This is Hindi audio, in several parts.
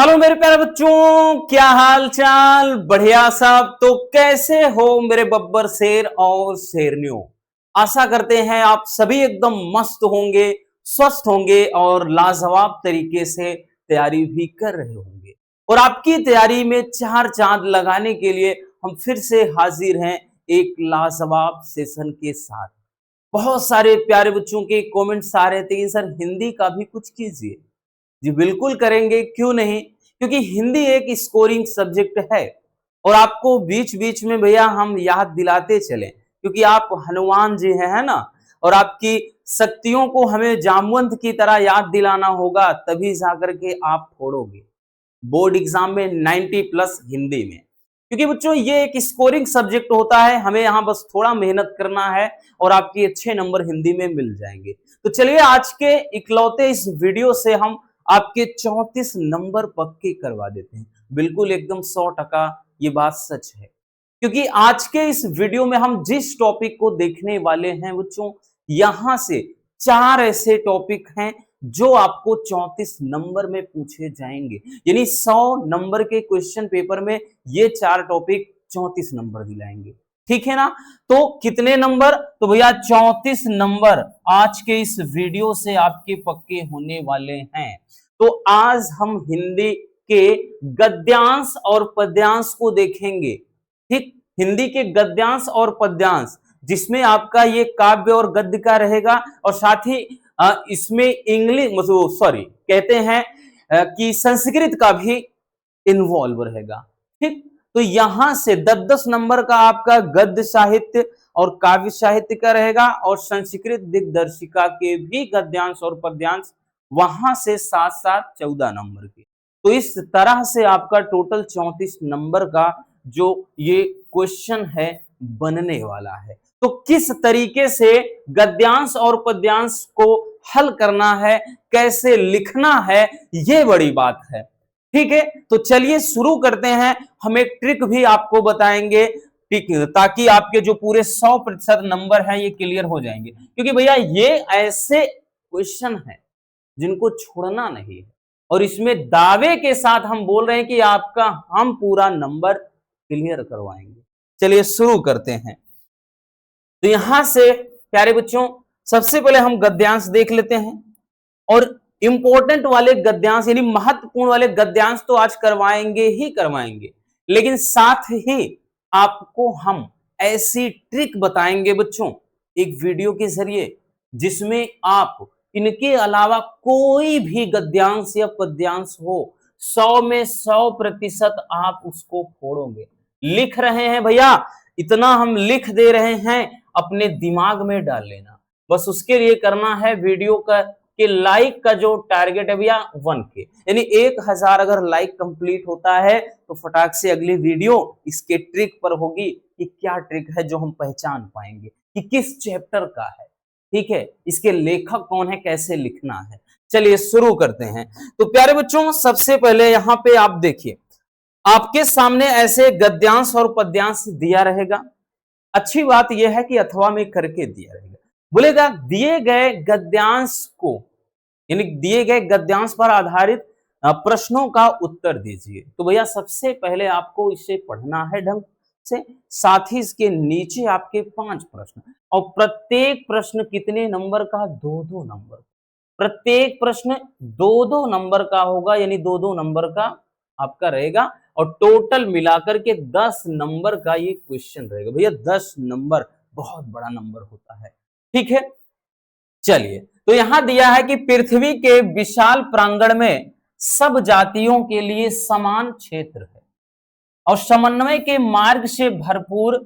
हेलो मेरे प्यारे बच्चों, क्या हाल चाल। बढ़िया साहब। तो कैसे हो मेरे बब्बर शेर और शेरनियों। आशा करते हैं आप सभी एकदम मस्त होंगे, स्वस्थ होंगे और लाजवाब तरीके से तैयारी भी कर रहे होंगे। और आपकी तैयारी में चार चांद लगाने के लिए हम फिर से हाजिर हैं एक लाजवाब सेशन के साथ। बहुत सारे प्यारे बच्चों के कमेंट्स आ रहे थे कि सर हिंदी का भी कुछ कीजिए। जी बिल्कुल करेंगे, क्यों नहीं। क्योंकि हिंदी एक स्कोरिंग सब्जेक्ट है और आपको बीच बीच में भैया हम याद दिलाते चले, क्योंकि आप हनुमान जी हैं, है ना। और आपकी शक्तियों को हमें जामवंत की तरह याद दिलाना होगा, तभी जाकर के आप फोड़ोगे बोर्ड एग्जाम में 90 प्लस हिंदी में। क्योंकि बच्चों ये एक स्कोरिंग सब्जेक्ट होता है, हमें यहाँ बस थोड़ा मेहनत करना है और आपके अच्छे नंबर हिंदी में मिल जाएंगे। तो चलिए आज के इकलौते इस वीडियो से हम आपके 34 नंबर पक्के करवा देते हैं। बिल्कुल एकदम 100% ये बात सच है। क्योंकि आज के इस वीडियो में हम जिस टॉपिक को देखने वाले हैं बच्चों, यहां से चार ऐसे टॉपिक हैं जो आपको 34 नंबर में पूछे जाएंगे। यानी 100 नंबर के क्वेश्चन पेपर में ये चार टॉपिक 34 नंबर दिलाएंगे। ठीक है ना। तो कितने नंबर? तो भैया 34 नंबर आज के इस वीडियो से आपके पक्के होने वाले हैं। तो आज हम हिंदी के गद्यांश और पद्यांश को देखेंगे। ठीक, हिंदी के गद्यांश और पद्यांश, जिसमें आपका ये काव्य और गद्य का रहेगा और साथ ही इसमें इंग्लिश सॉरी कहते हैं कि संस्कृत का भी इन्वॉल्व रहेगा। ठीक, तो यहां से 10-10 नंबर का आपका गद्य साहित्य और काव्य साहित्य का रहेगा और संस्कृत दिग्दर्शिका के भी गद्यांश और पद्यांश वहां से 7-7 14 नंबर के। तो इस तरह से आपका टोटल 34 नंबर का जो ये क्वेश्चन है बनने वाला है। तो किस तरीके से गद्यांश और पद्यांश को हल करना है, कैसे लिखना है, ये बड़ी बात है। ठीक है, तो चलिए शुरू करते हैं। हम एक ट्रिक भी आपको बताएंगे, ठीक, ताकि आपके जो पूरे 100% नंबर हैं ये क्लियर हो जाएंगे। क्योंकि भैया ये ऐसे क्वेश्चन है जिनको छोड़ना नहीं है और इसमें दावे के साथ हम बोल रहे हैं कि आपका हम पूरा नंबर क्लियर करवाएंगे। चलिए शुरू करते हैं। तो यहां से प्यारे बच्चों सबसे पहले हम गद्यांश देख लेते हैं और इंपॉर्टेंट वाले गद्यांश यानी महत्वपूर्ण वाले गद्यांश तो आज करवाएंगे ही करवाएंगे, लेकिन साथ ही आपको हम ऐसी ट्रिक बताएंगे बच्चों एक वीडियो के जरिए, जिसमें आप इनके अलावा कोई भी गद्यांश या पद्यांश हो 100 में 100% आप उसको फोड़ोगे। लिख रहे हैं भैया, इतना हम लिख दे रहे हैं, अपने दिमाग में डाल लेना। बस उसके लिए करना है वीडियो का कि लाइक का जो टारगेट है भैया 1K, यानी 1000 अगर लाइक कंप्लीट होता है तो फटाक से अगली वीडियो इसके ट्रिक पर होगी कि क्या ट्रिक है जो हम पहचान पाएंगे कि किस चैप्टर का है। ठीक है, इसके लेखक कौन है, कैसे लिखना है। चलिए शुरू करते हैं। तो प्यारे बच्चों सबसे पहले यहाँ पे आप देखिए, आपके सामने ऐसे गद्यांश और पद्यांश दिया रहेगा। अच्छी बात यह है कि अथवा में करके दिया रहेगा। बोलेगा दिए गए गद्यांश को, यानी दिए गए गद्यांश पर आधारित प्रश्नों का उत्तर दीजिए। तो भैया सबसे पहले आपको इसे पढ़ना है ढंग से, साथ ही इसके नीचे आपके 5 प्रश्न और प्रत्येक प्रश्न कितने नंबर का? 2-2 नंबर। प्रत्येक प्रश्न 2-2 नंबर का होगा, यानी 2-2 नंबर का आपका रहेगा और टोटल मिलाकर के 10 नंबर का ये क्वेश्चन रहेगा। भैया 10 नंबर बहुत बड़ा नंबर होता है। ठीक है, चलिए तो यहां दिया है कि पृथ्वी के विशाल प्रांगण में सब जातियों के लिए समान क्षेत्र है और समन्वय के मार्ग से भरपूर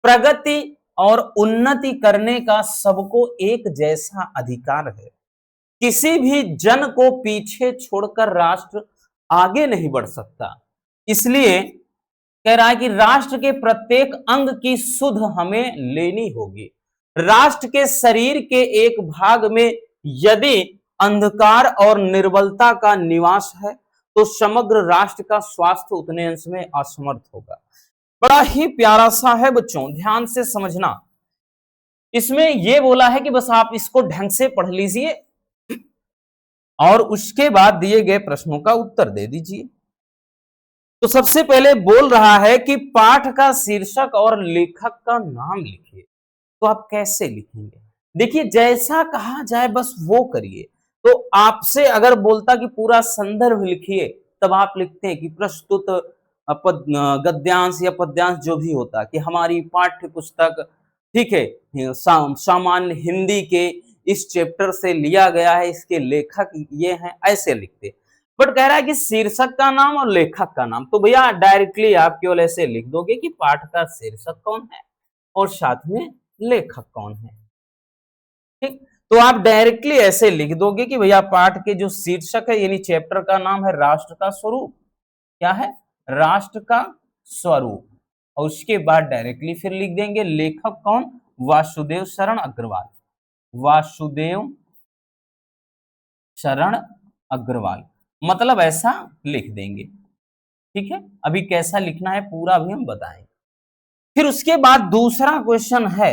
प्रगति और उन्नति करने का सबको एक जैसा अधिकार है। किसी भी जन को पीछे छोड़कर राष्ट्र आगे नहीं बढ़ सकता। इसलिए कह रहा है कि राष्ट्र के प्रत्येक अंग की सुध हमें लेनी होगी। राष्ट्र के शरीर के एक भाग में यदि अंधकार और निर्बलता का निवास है तो समग्र राष्ट्र का स्वास्थ्य उतने अंश में असमर्थ होगा। बड़ा ही प्यारा सा है बच्चों, ध्यान से समझना। इसमें यह बोला है कि बस आप इसको ढंग से पढ़ लीजिए और उसके बाद दिए गए प्रश्नों का उत्तर दे दीजिए। तो सबसे पहले बोल रहा है कि पाठ का शीर्षक और लेखक का नाम लिखिए। तो आप कैसे लिखेंगे? देखिए, जैसा कहा जाए बस वो करिए। तो आपसे अगर बोलता कि पूरा संदर्भ लिखिए, तब आप लिखते हैं कि प्रस्तुत गद्यांश या पद्यांश जो भी होता कि हमारी पाठ्य पुस्तक, ठीक है, सामान्य हिंदी के इस चैप्टर से लिया गया है, इसके लेखक ये हैं, ऐसे लिखते। बट कह रहा है कि शीर्षक का नाम और लेखक का नाम। तो भैया डायरेक्टली आप केवल ऐसे लिख दोगे कि पाठ का शीर्षक कौन है और साथ में लेखक कौन है। ठीक, तो आप डायरेक्टली ऐसे लिख दोगे कि भैया पाठ के जो शीर्षक है यानी चैप्टर का नाम है राष्ट्र का स्वरूप। क्या है? राष्ट्र का स्वरूप। और उसके बाद डायरेक्टली फिर लिख देंगे लेखक कौन? वासुदेव शरण अग्रवाल। वासुदेव शरण अग्रवाल, मतलब ऐसा लिख देंगे। ठीक है, अभी कैसा लिखना है पूरा भी हम बताएंगे। फिर उसके बाद दूसरा क्वेश्चन है,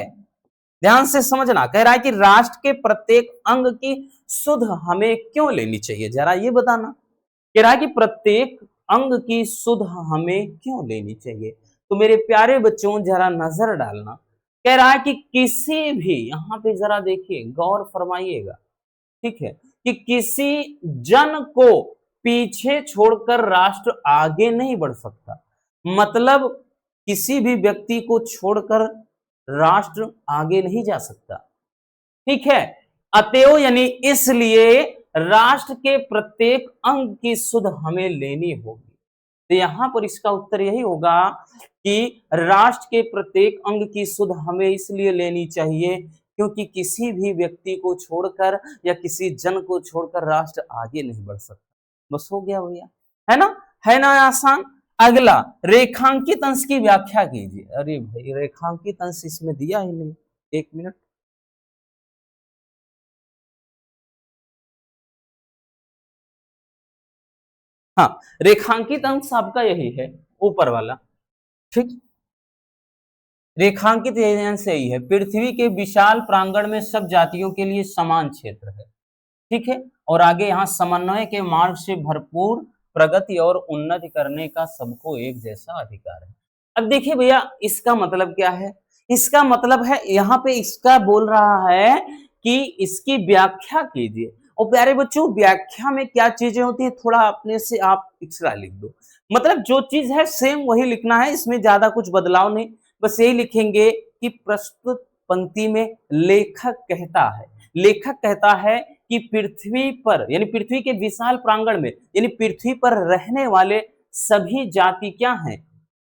ध्यान से समझना। कह रहा है कि राष्ट्र के प्रत्येक अंग की सुध हमें क्यों लेनी चाहिए, जरा ये बताना। कह रहा है कि प्रत्येक अंग की सुध हमें क्यों लेनी चाहिए। तो मेरे प्यारे बच्चों जरा नजर डालना। कह रहा है कि किसी भी, यहां पे जरा देखिए गौर फरमाइएगा, ठीक है, कि किसी जन को पीछे छोड़कर राष्ट्र आगे नहीं बढ़ सकता। मतलब किसी भी व्यक्ति को छोड़कर राष्ट्र आगे नहीं जा सकता। ठीक है, अतएव यानी इसलिए राष्ट्र के प्रत्येक अंग की सुध हमें लेनी होगी। तो यहां पर इसका उत्तर यही होगा कि राष्ट्र के प्रत्येक अंग की सुध हमें इसलिए लेनी चाहिए क्योंकि किसी भी व्यक्ति को छोड़कर या किसी जन को छोड़कर राष्ट्र आगे नहीं बढ़ सकता। बस हो गया भैया, है ना? है ना आसान। अगला, रेखांकित अंश की व्याख्या कीजिए। अरे भाई, रेखांकित अंश इसमें दिया ही नहीं। एक मिनट, हाँ, रेखांकित अंश आपका यही है, ऊपर वाला। ठीक, रेखांकित अंश यही है, पृथ्वी के विशाल प्रांगण में सब जातियों के लिए समान क्षेत्र है। ठीक है, और आगे यहाँ समन्वय के मार्ग से भरपूर प्रगति और उन्नति करने का सबको एक जैसा अधिकार है। अब देखिए भैया, इसका मतलब क्या है? इसका मतलब है यहाँ पे इसका बोल रहा है कि इसकी व्याख्या कीजिए। और प्यारे बच्चों, व्याख्या में क्या चीजें होती है थोड़ा अपने से आप एक्स्ट्रा लिख दो। मतलब जो चीज है सेम वही लिखना है, इसमें ज्यादा कुछ बदलाव नहीं। बस यही लिखेंगे कि प्रस्तुत पंक्ति में लेखक कहता है, लेखक कहता है कि पृथ्वी पर यानी पृथ्वी के विशाल प्रांगण में यानी पृथ्वी पर रहने वाले सभी जाति क्या हैं?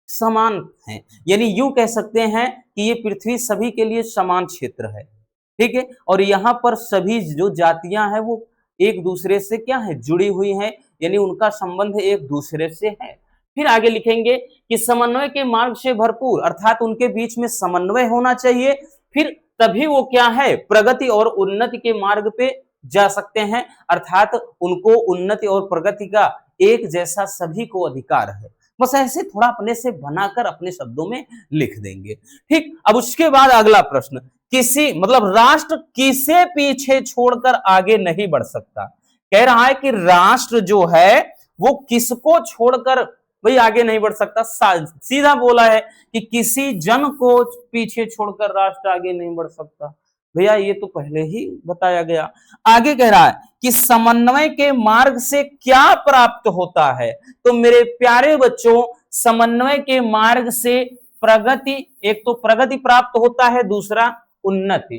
समान हैं। यानी यूं कह सकते हैं कि ये पृथ्वी सभी के लिए समान क्षेत्र है। ठीक है, और यहाँ पर सभी जो जातियां हैं वो एक दूसरे से क्या है? जुड़ी हुई हैं, यानी उनका संबंध एक दूसरे से है। फिर आगे लिखेंगे कि समन्वय के मार्ग से भरपूर, अर्थात उनके बीच में समन्वय होना चाहिए। फिर तभी वो क्या है? प्रगति और उन्नति के मार्ग पे जा सकते हैं, अर्थात उनको उन्नति और प्रगति का एक जैसा सभी को अधिकार है। बस ऐसे थोड़ा अपने से बनाकर अपने शब्दों में लिख देंगे। ठीक, अब उसके बाद अगला प्रश्न, किसी मतलब राष्ट्र किसे पीछे छोड़कर आगे नहीं बढ़ सकता। कह रहा है कि राष्ट्र जो है वो किसको छोड़कर भाई आगे नहीं बढ़ सकता। सीधा बोला है कि किसी जन को पीछे छोड़कर राष्ट्र आगे नहीं बढ़ सकता। भैया ये तो पहले ही बताया गया। आगे कह रहा है कि समन्वय के मार्ग से क्या प्राप्त होता है। तो मेरे प्यारे बच्चों, समन्वय के मार्ग से प्रगति, एक तो प्रगति प्राप्त होता है, दूसरा उन्नति।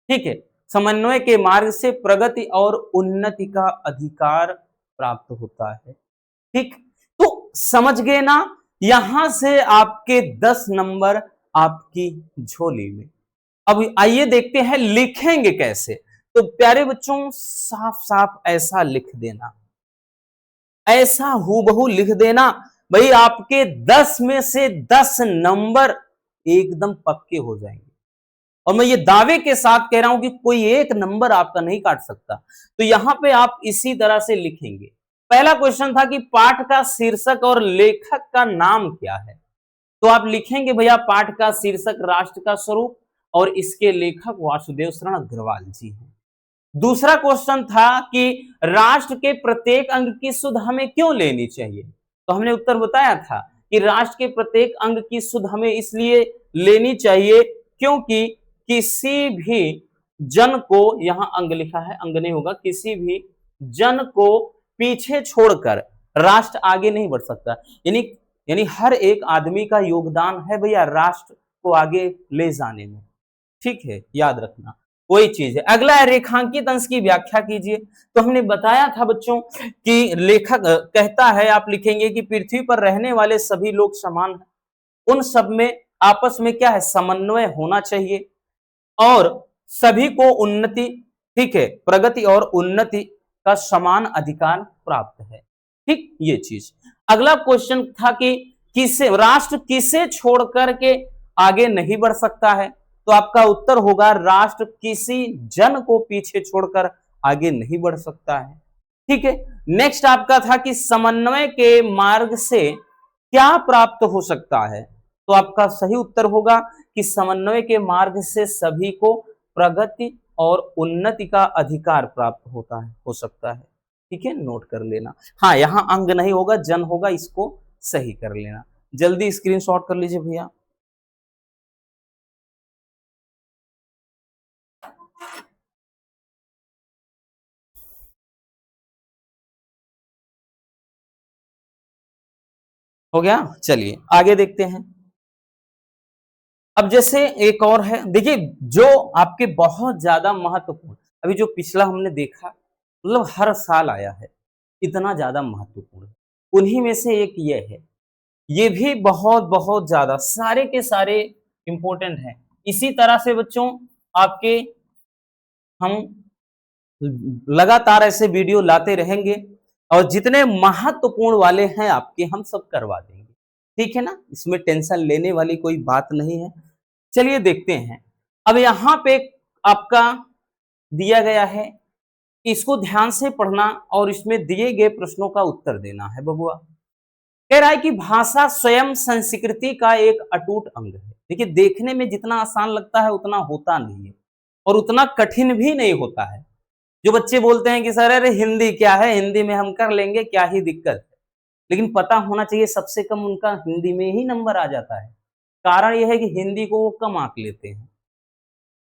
ठीक है, समन्वय के मार्ग से प्रगति और उन्नति का अधिकार प्राप्त होता है। ठीक, तो समझ गए ना? यहां से आपके 10 नंबर आपकी झोली में। अब आइए देखते हैं लिखेंगे कैसे। तो प्यारे बच्चों, साफ साफ ऐसा लिख देना, ऐसा हूबहू लिख देना। भाई आपके 10 में से 10 नंबर एकदम पक्के हो जाएंगे। और मैं ये दावे के साथ कह रहा हूं कि कोई एक नंबर आपका नहीं काट सकता। तो यहां पे आप इसी तरह से लिखेंगे। पहला क्वेश्चन था कि पाठ का शीर्षक और लेखक का नाम क्या है। तो आप लिखेंगे भैया पाठ का शीर्षक राष्ट्र का स्वरूप और इसके लेखक वासुदेव शरण अग्रवाल जी हैं। दूसरा क्वेश्चन था कि राष्ट्र के प्रत्येक अंग की सुध हमें क्यों लेनी चाहिए, तो हमने उत्तर बताया था कि राष्ट्र के प्रत्येक अंग की सुध हमें इसलिए लेनी चाहिए क्योंकि किसी भी जन को, यहां अंग लिखा है, अंग नहीं होगा, किसी भी जन को पीछे छोड़कर राष्ट्र आगे नहीं बढ़ सकता। यानी यानी हर एक आदमी का योगदान है भैया राष्ट्र को आगे ले जाने में। ठीक है, याद रखना वही चीज है। अगला है रेखांकित अंश की व्याख्या कीजिए। तो हमने बताया था बच्चों कि लेखक कहता है, आप लिखेंगे कि पृथ्वी पर रहने वाले सभी लोग समान हैं, उन सब में आपस में क्या है, समन्वय होना चाहिए और सभी को उन्नति, ठीक है, प्रगति और उन्नति का समान अधिकार प्राप्त है। ठीक, ये चीज। अगला क्वेश्चन था कि किसे राष्ट्र किसे छोड़ करके आगे नहीं बढ़ सकता है, तो आपका उत्तर होगा राष्ट्र किसी जन को पीछे छोड़कर आगे नहीं बढ़ सकता है। ठीक है, नेक्स्ट आपका था कि समन्वय के मार्ग से क्या प्राप्त हो सकता है, तो आपका सही उत्तर होगा कि समन्वय के मार्ग से सभी को प्रगति और उन्नति का अधिकार प्राप्त होता है, हो सकता है। ठीक है, नोट कर लेना। हाँ, यहां अंग नहीं होगा, जन होगा, इसको सही कर लेना। जल्दी स्क्रीनशॉट कर लीजिए भैया। हो गया, चलिए आगे देखते हैं। अब जैसे एक और है, देखिए जो आपके बहुत ज्यादा महत्वपूर्ण, अभी जो पिछला हमने देखा मतलब हर साल आया है, इतना ज्यादा महत्वपूर्ण, उन्हीं में से एक ये है। ये भी बहुत बहुत ज्यादा सारे के सारे इंपॉर्टेंट हैं। इसी तरह से बच्चों आपके हम लगातार ऐसे वीडियो लाते रहेंगे और जितने महत्वपूर्ण वाले हैं आपके हम सब करवा देंगे। ठीक है ना, इसमें टेंशन लेने वाली कोई बात नहीं है। चलिए देखते हैं। अब यहाँ पे आपका दिया गया है, इसको ध्यान से पढ़ना और इसमें दिए गए प्रश्नों का उत्तर देना है बबुआ। कह रहा है कि भाषा स्वयं संस्कृति का एक अटूट अंग है। देखिए देखने में जितना आसान लगता है उतना होता नहीं है और उतना कठिन भी नहीं होता है। जो बच्चे बोलते हैं कि सर अरे हिंदी क्या है, हिंदी में हम कर लेंगे, क्या ही दिक्कत है, लेकिन पता होना चाहिए सबसे कम उनका हिंदी में ही नंबर आ जाता है। कारण यह है कि हिंदी को वो कम आंक लेते हैं।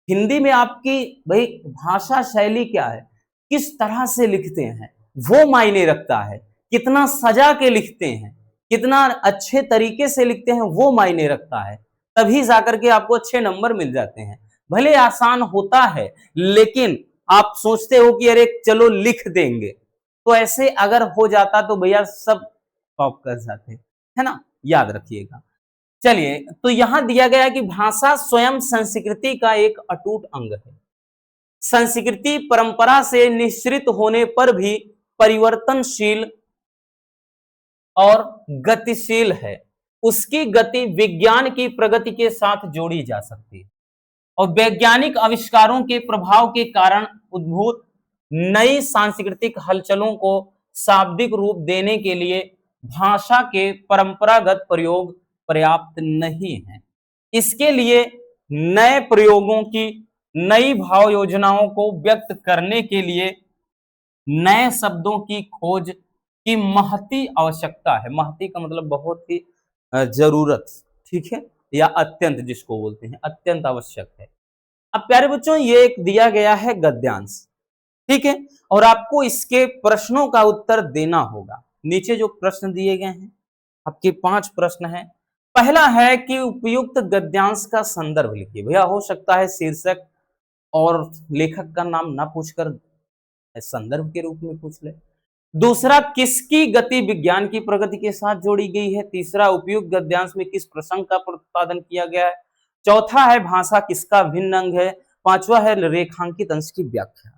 हिंदी में आपकी भाई भाषा शैली क्या है, किस तरह से लिखते हैं, वो मायने रखता है। कितना सजा के लिखते हैं, कितना अच्छे तरीके से लिखते हैं, वो मायने रखता है। तभी जाकर के आपको अच्छे नंबर मिल जाते हैं। भले आसान होता है लेकिन आप सोचते हो कि अरे चलो लिख देंगे, तो ऐसे अगर हो जाता तो भैया सब टॉप कर जाते, है ना, याद रखिएगा। चलिए, तो यहां दिया गया कि भाषा स्वयं संस्कृति का एक अटूट अंग है। संस्कृति परंपरा से निश्चित होने पर भी परिवर्तनशील और गतिशील है। उसकी गति विज्ञान की प्रगति के साथ जोड़ी जा सकती है और वैज्ञानिक आविष्कारों के प्रभाव के कारण उद्भूत नई सांस्कृतिक हलचलों को शाब्दिक रूप देने के लिए भाषा के परंपरागत प्रयोग पर्याप्त नहीं है। इसके लिए नए प्रयोगों की, नई भाव योजनाओं को व्यक्त करने के लिए नए शब्दों की खोज की महती आवश्यकता है। महती का मतलब बहुत ही जरूरत, ठीक है, या अत्यंत जिसको बोलते हैं, अत्यंत आवश्यक है। अब प्यारे बच्चों ये एक दिया गया है गद्यांश, ठीक है, और आपको इसके प्रश्नों का उत्तर देना होगा। नीचे जो प्रश्न दिए गए हैं आपके 5 प्रश्न हैं। पहला है कि उपयुक्त गद्यांश का संदर्भ लिखिए। भैया हो सकता है शीर्षक और लेखक का नाम ना पूछकर संदर्भ के रूप में पूछ ले। दूसरा, किसकी गति विज्ञान की प्रगति के साथ जोड़ी गई है। तीसरा, उपयुक्त गद्यांश में किस प्रसंग का प्रतिपादन किया गया है। चौथा है भाषा किसका भिन्न अंग है। पांचवा है रेखांकित अंश की व्याख्या।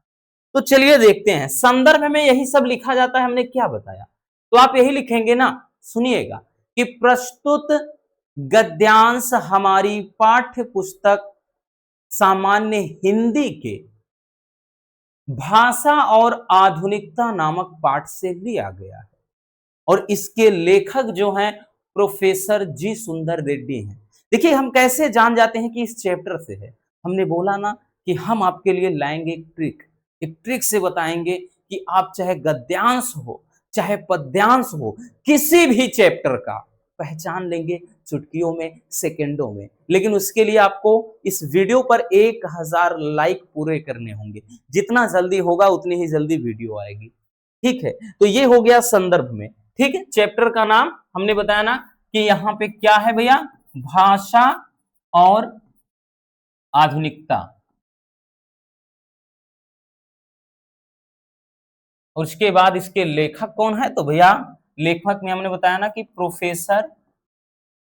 तो चलिए देखते हैं। संदर्भ में यही सब लिखा जाता है, हमने क्या बताया, तो आप यही लिखेंगे ना। सुनिएगा कि प्रस्तुत गद्यांश हमारी पाठ्य पुस्तक सामान्य हिंदी के भाषा और आधुनिकता नामक पाठ से लिया गया है और इसके लेखक जो हैं प्रोफेसर जी सुंदर रेड्डी हैं। देखिए हम कैसे जान जाते हैं कि इस चैप्टर से है। हमने बोला ना कि हम आपके लिए लाएंगे एक ट्रिक। एक ट्रिक से बताएंगे कि आप चाहे गद्यांश हो, चाहे पद्यांश हो, किसी भी चैप्टर का पहचान लेंगे चुटकियों में, सेकंडों में। लेकिन उसके लिए आपको इस वीडियो पर 1000 लाइक पूरे करने होंगे। जितना जल्दी होगा उतनी ही जल्दी वीडियो आएगी। ठीक है, तो ये हो गया संदर्भ में। ठीक है, चैप्टर का नाम हमने बताया ना कि यहां पे क्या है भैया, भाषा और आधुनिकता। और उसके बाद इसके लेखक कौन है, तो भैया लेखक में हमने बताया ना कि प्रोफेसर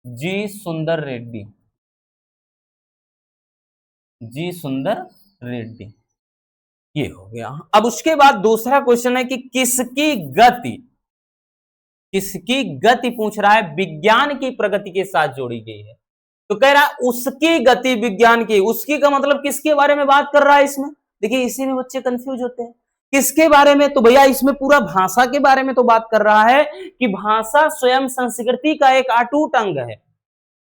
जी सुंदर रेड्डी, जी सुंदर रेड्डी। ये हो गया। अब उसके बाद दूसरा क्वेश्चन है कि किसकी गति पूछ रहा है विज्ञान की प्रगति के साथ जोड़ी गई है। तो कह रहा है उसकी गति विज्ञान की, उसकी का मतलब किसके बारे में बात कर रहा है इसमें। देखिए इसी में बच्चे कंफ्यूज होते हैं, किसके बारे में, तो भैया इसमें पूरा भाषा के बारे में तो बात कर रहा है कि भाषा स्वयं संस्कृति का एक अटूट अंग है,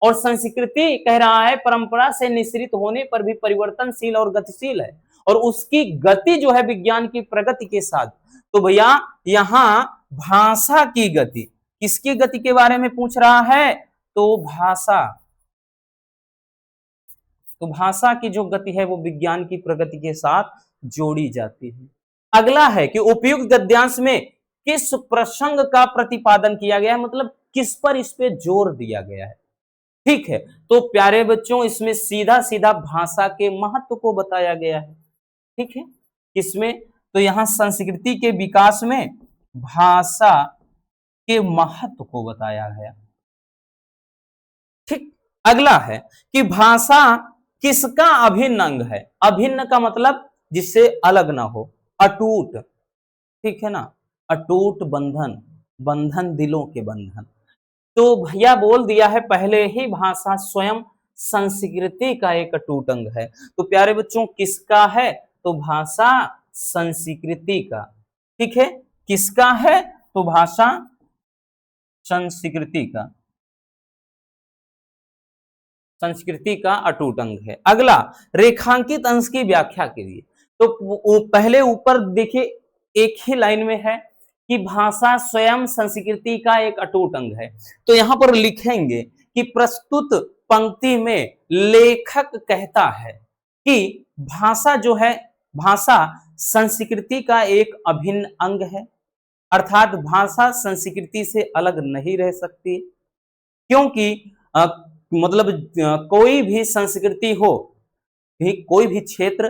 और संस्कृति कह रहा है परंपरा से निश्रित होने पर भी परिवर्तनशील और गतिशील है, और उसकी गति जो है विज्ञान की प्रगति के साथ। तो भैया यहां भाषा की गति, किसकी गति के बारे में पूछ रहा है, तो भाषा की जो गति है वो विज्ञान की प्रगति के साथ जोड़ी जाती है। अगला है कि उपयुक्त गद्यांश में किस प्रसंग का प्रतिपादन किया गया है, मतलब किस पर इस पे जोर दिया गया है। ठीक है, तो प्यारे बच्चों इसमें सीधा सीधा भाषा के महत्व को बताया गया है। ठीक है, किसमें, तो यहां संस्कृति के विकास में भाषा के महत्व को बताया गया। ठीक, अगला है कि भाषा किसका अभिन्न अंग है। अभिन्न का मतलब जिससे अलग ना हो, अटूट। ठीक है ना, अटूट बंधन, बंधन दिलों के बंधन। तो भैया बोल दिया है पहले ही, भाषा स्वयं संस्कृति का एक अटूट अंग है। तो प्यारे बच्चों किसका है, तो भाषा संस्कृति का। ठीक है, किसका है, तो भाषा संस्कृति का, संस्कृति का अटूट अंग है। अगला रेखांकित अंश की व्याख्या के लिए, तो पहले ऊपर देखिए एक ही लाइन में है कि भाषा स्वयं संस्कृति का एक अटूट अंग है। तो यहां पर लिखेंगे कि प्रस्तुत पंक्ति में लेखक कहता है कि भाषा जो है, भाषा संस्कृति का एक अभिन्न अंग है, अर्थात भाषा संस्कृति से अलग नहीं रह सकती, क्योंकि मतलब कोई भी संस्कृति हो, कोई भी क्षेत्र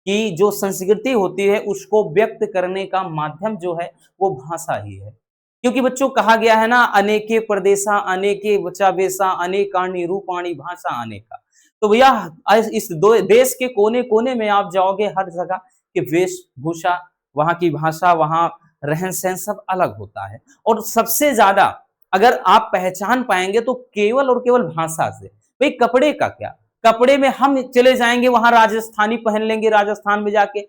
की जो संस्कृति होती है उसको व्यक्त करने का माध्यम जो है वो भाषा ही है। क्योंकि बच्चों कहा गया है ना, अनेके प्रदेशा अनेके वचा वेशा अनेकानि रूपाणी भाषा अनेका। तो भैया इस दो देश के कोने कोने में आप जाओगे, हर जगह की वेशभूषा, वहां की भाषा, वहां रहन सहन सब अलग होता है। और सबसे ज्यादा अगर आप पहचान पाएंगे तो केवल और केवल भाषा से। भाई कपड़े का क्या, कपड़े में हम चले जाएंगे वहां राजस्थानी पहन लेंगे, राजस्थान में जाके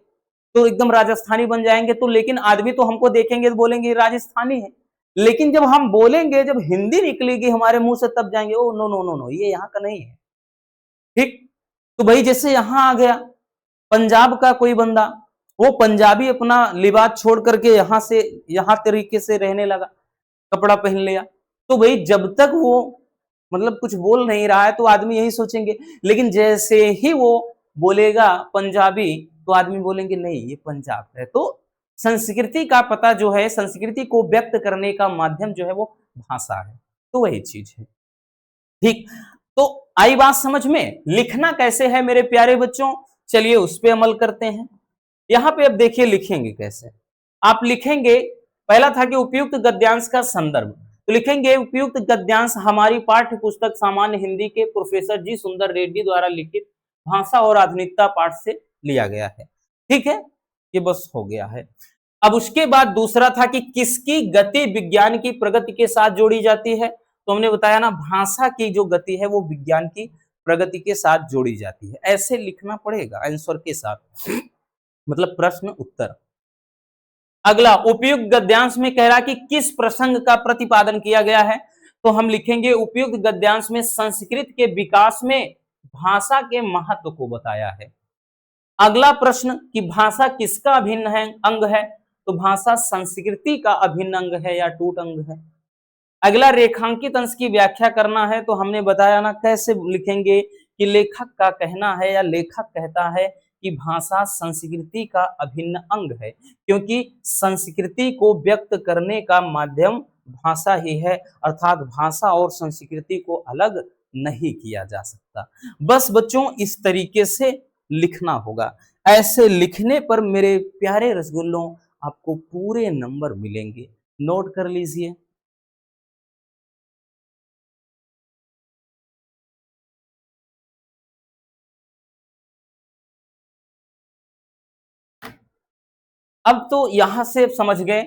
तो एकदम राजस्थानी बन जाएंगे, तो लेकिन आदमी तो हमको देखेंगे तो बोलेंगे राजस्थानी है। लेकिन जब हम बोलेंगे, जब हिंदी निकलेगी हमारे मुंह से, तब जाएंगे oh no no no no, ये यहाँ का नहीं है। ठीक, तो भाई जैसे यहां आ गया पंजाब का कोई बंदा, वो पंजाबी अपना लिबास छोड़ करके यहां से यहां तरीके से रहने लगा, कपड़ा पहन लिया, तो भाई जब तक वो मतलब कुछ बोल नहीं रहा है तो आदमी यही सोचेंगे। लेकिन जैसे ही वो बोलेगा पंजाबी तो आदमी बोलेंगे नहीं ये पंजाब है। तो संस्कृति का पता जो है, संस्कृति को व्यक्त करने का माध्यम जो है वो भाषा है। तो वही चीज है। ठीक, तो आई बात समझ में। लिखना कैसे है मेरे प्यारे बच्चों, चलिए उस पर अमल करते हैं। यहां पे अब देखिए लिखेंगे कैसे। आप लिखेंगे, पहला था कि उपयुक्त गद्यांश का संदर्भ, तो लिखेंगे उपयुक्त गद्यांश हमारी पाठ्य पुस्तक सामान्य हिंदी के प्रोफेसर जी सुंदर रेड्डी द्वारा लिखित भाषा और आधुनिकता पाठ से लिया गया है। ठीक है, ये बस हो गया है। अब उसके बाद दूसरा था कि किसकी गति विज्ञान की प्रगति के साथ जोड़ी जाती है, तो हमने बताया ना भाषा की जो गति है वो विज्ञान की प्रगति के साथ जोड़ी जाती है। ऐसे लिखना पड़ेगा आंसर के साथ, मतलब प्रश्न उत्तर। अगला उपयुक्त गद्यांश में कह रहा कि किस प्रसंग का प्रतिपादन किया गया है, तो हम लिखेंगे उपयुक्त गद्यांश में संस्कृत के विकास में भाषा के महत्व को बताया है। अगला प्रश्न कि भाषा किसका अभिन्न है अंग है, तो भाषा संस्कृति का अभिन्न अंग है या टूट अंग है। अगला रेखांकित अंश की व्याख्या करना है, तो हमने बताया ना कैसे लिखेंगे कि लेखक का कहना है या लेखक कहता है कि भाषा संस्कृति का अभिन्न अंग है, क्योंकि संस्कृति को व्यक्त करने का माध्यम भाषा ही है, अर्थात भाषा और संस्कृति को अलग नहीं किया जा सकता। बस बच्चों इस तरीके से लिखना होगा। ऐसे लिखने पर मेरे प्यारे रसगुल्लों आपको पूरे नंबर मिलेंगे। नोट कर लीजिए। अब तो यहां से समझ गए।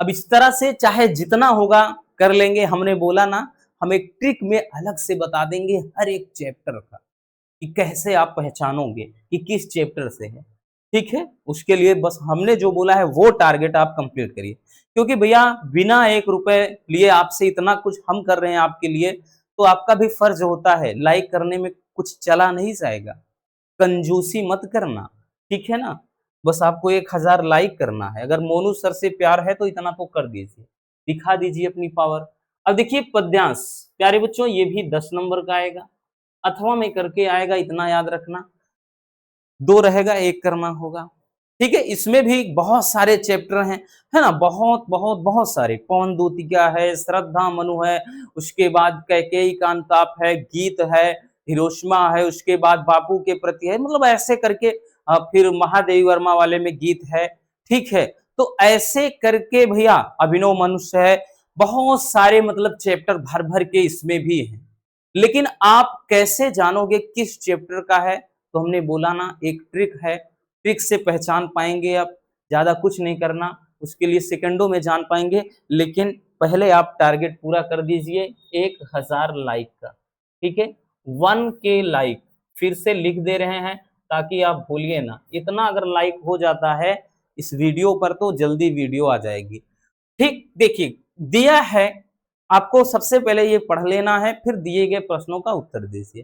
अब इस तरह से चाहे जितना होगा कर लेंगे। हमने बोला ना हम एक ट्रिक में अलग से बता देंगे हर एक चैप्टर का कि कैसे आप पहचानोगे कि किस चैप्टर से है। ठीक है, उसके लिए बस हमने जो बोला है वो टारगेट आप कंप्लीट करिए, क्योंकि भैया बिना 1 रुपए लिए आपसे इतना कुछ हम कर रहे हैं आपके लिए, तो आपका भी फर्ज होता है। लाइक करने में कुछ चला नहीं जाएगा, कंजूसी मत करना, ठीक है ना। बस आपको 1000 लाइक करना है। अगर मोनू सर से प्यार है तो इतना तो कर दीजिए, दिखा दीजिए अपनी पावर। अब देखिए पद्यांश प्यारे बच्चों, ये भी 10 नंबर का आएगा, अथवा में करके आएगा, इतना याद रखना। 2 रहेगा, 1 करना होगा। ठीक है, इसमें भी बहुत सारे चैप्टर हैं, है ना, बहुत बहुत बहुत सारे। पवन दूतिका है, श्रद्धा मनु है, उसके बाद कैकेयी का अंताप है, गीत है, हिरोशिमा है, उसके बाद बापू के प्रति है, मतलब ऐसे करके फिर महादेवी वर्मा वाले में गीत है। ठीक है, तो ऐसे करके भैया अभिनव मनुष्य है, बहुत सारे मतलब चैप्टर भर भर के इसमें भी हैं। लेकिन आप कैसे जानोगे किस चैप्टर का है, तो हमने बोला ना एक ट्रिक है, ट्रिक से पहचान पाएंगे आप। ज्यादा कुछ नहीं करना, उसके लिए सेकंडों में जान पाएंगे। लेकिन पहले आप टारगेट पूरा कर दीजिए 1000 लाइक का। ठीक है, 1K लाइक फिर से लिख दे रहे हैं ताकि आप भूलिए ना। इतना अगर लाइक हो जाता है इस वीडियो पर तो जल्दी वीडियो आ जाएगी। ठीक, देखिए दिया है आपको, सबसे पहले ये पढ़ लेना है, फिर दिए गए प्रश्नों का उत्तर दीजिए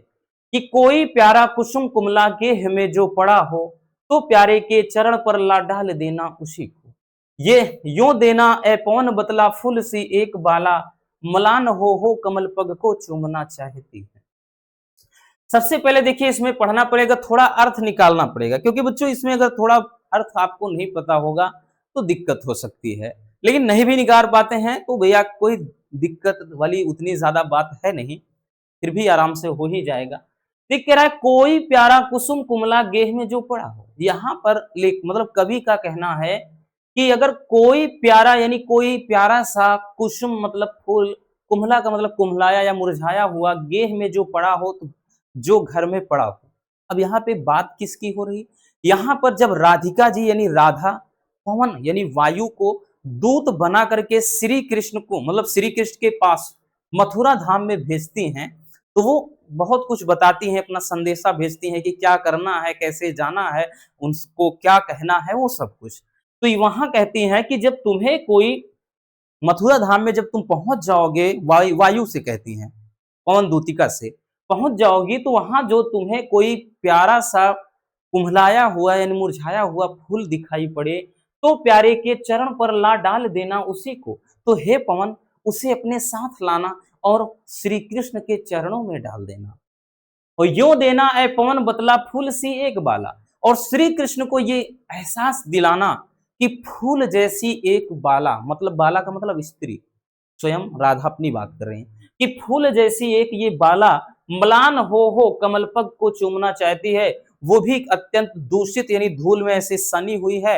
कि कोई प्यारा कुसुम कुमला गेह में जो पड़ा हो, तो प्यारे के चरण पर ला डाल देना उसी को। ये यूं देना ए पवन बतला फूल सी एक बाला, मलान हो कमल पग को चूमना चाहती है। सबसे पहले देखिए इसमें पढ़ना पड़ेगा, थोड़ा अर्थ निकालना पड़ेगा, क्योंकि बच्चों इसमें अगर थोड़ा अर्थ आपको नहीं पता होगा तो दिक्कत हो सकती है। लेकिन नहीं भी निकाल पाते हैं तो भैया कोई दिक्कत वाली उतनी ज्यादा बात है नहीं, फिर भी आराम से हो ही जाएगा। देख कह रहा है कोई प्यारा कुसुम कुमला गेह में जो पड़ा हो। यहाँ पर मतलब कवि का कहना है कि अगर कोई प्यारा यानी कोई प्यारा सा कुसुम मतलब फूल, कुम्हला का मतलब कुम्हलाया या मुरझाया हुआ, गेह में जो पड़ा हो, तो जो घर में पड़ा हो। अब यहाँ पे बात किसकी हो रही, यहाँ पर जब राधिका जी यानी राधा पवन यानी वायु को दूत बना करके श्री कृष्ण को मतलब श्री कृष्ण के पास मथुरा धाम में भेजती हैं, तो वो बहुत कुछ बताती हैं, अपना संदेशा भेजती हैं कि क्या करना है, कैसे जाना है, उनको क्या कहना है, वो सब कुछ। तो वहां कहती हैं कि जब तुम्हें कोई मथुरा धाम में जब तुम पहुंच जाओगे, वायु से कहती हैं, पवन दूतिका से पहुंच जाओगी, तो वहां जो तुम्हें कोई प्यारा सा कुम्हलाया हुआ यानी मुरझाया हुआ फूल दिखाई पड़े, तो प्यारे के चरण पर ला डाल देना उसी को। तो हे पवन उसे अपने साथ लाना और श्री कृष्ण के चरणों में डाल देना। और यो देना ए पवन बतला फूल सी एक बाला, और श्री कृष्ण को ये एहसास दिलाना कि फूल जैसी एक बाला, मतलब बाला का मतलब स्त्री, स्वयं राधा अपनी बात कर रही हैं कि फूल जैसी एक ये बाला म्लान हो कमल पग को चूमना चाहती है, वो भी अत्यंत दूषित यानी धूल में ऐसे सनी हुई है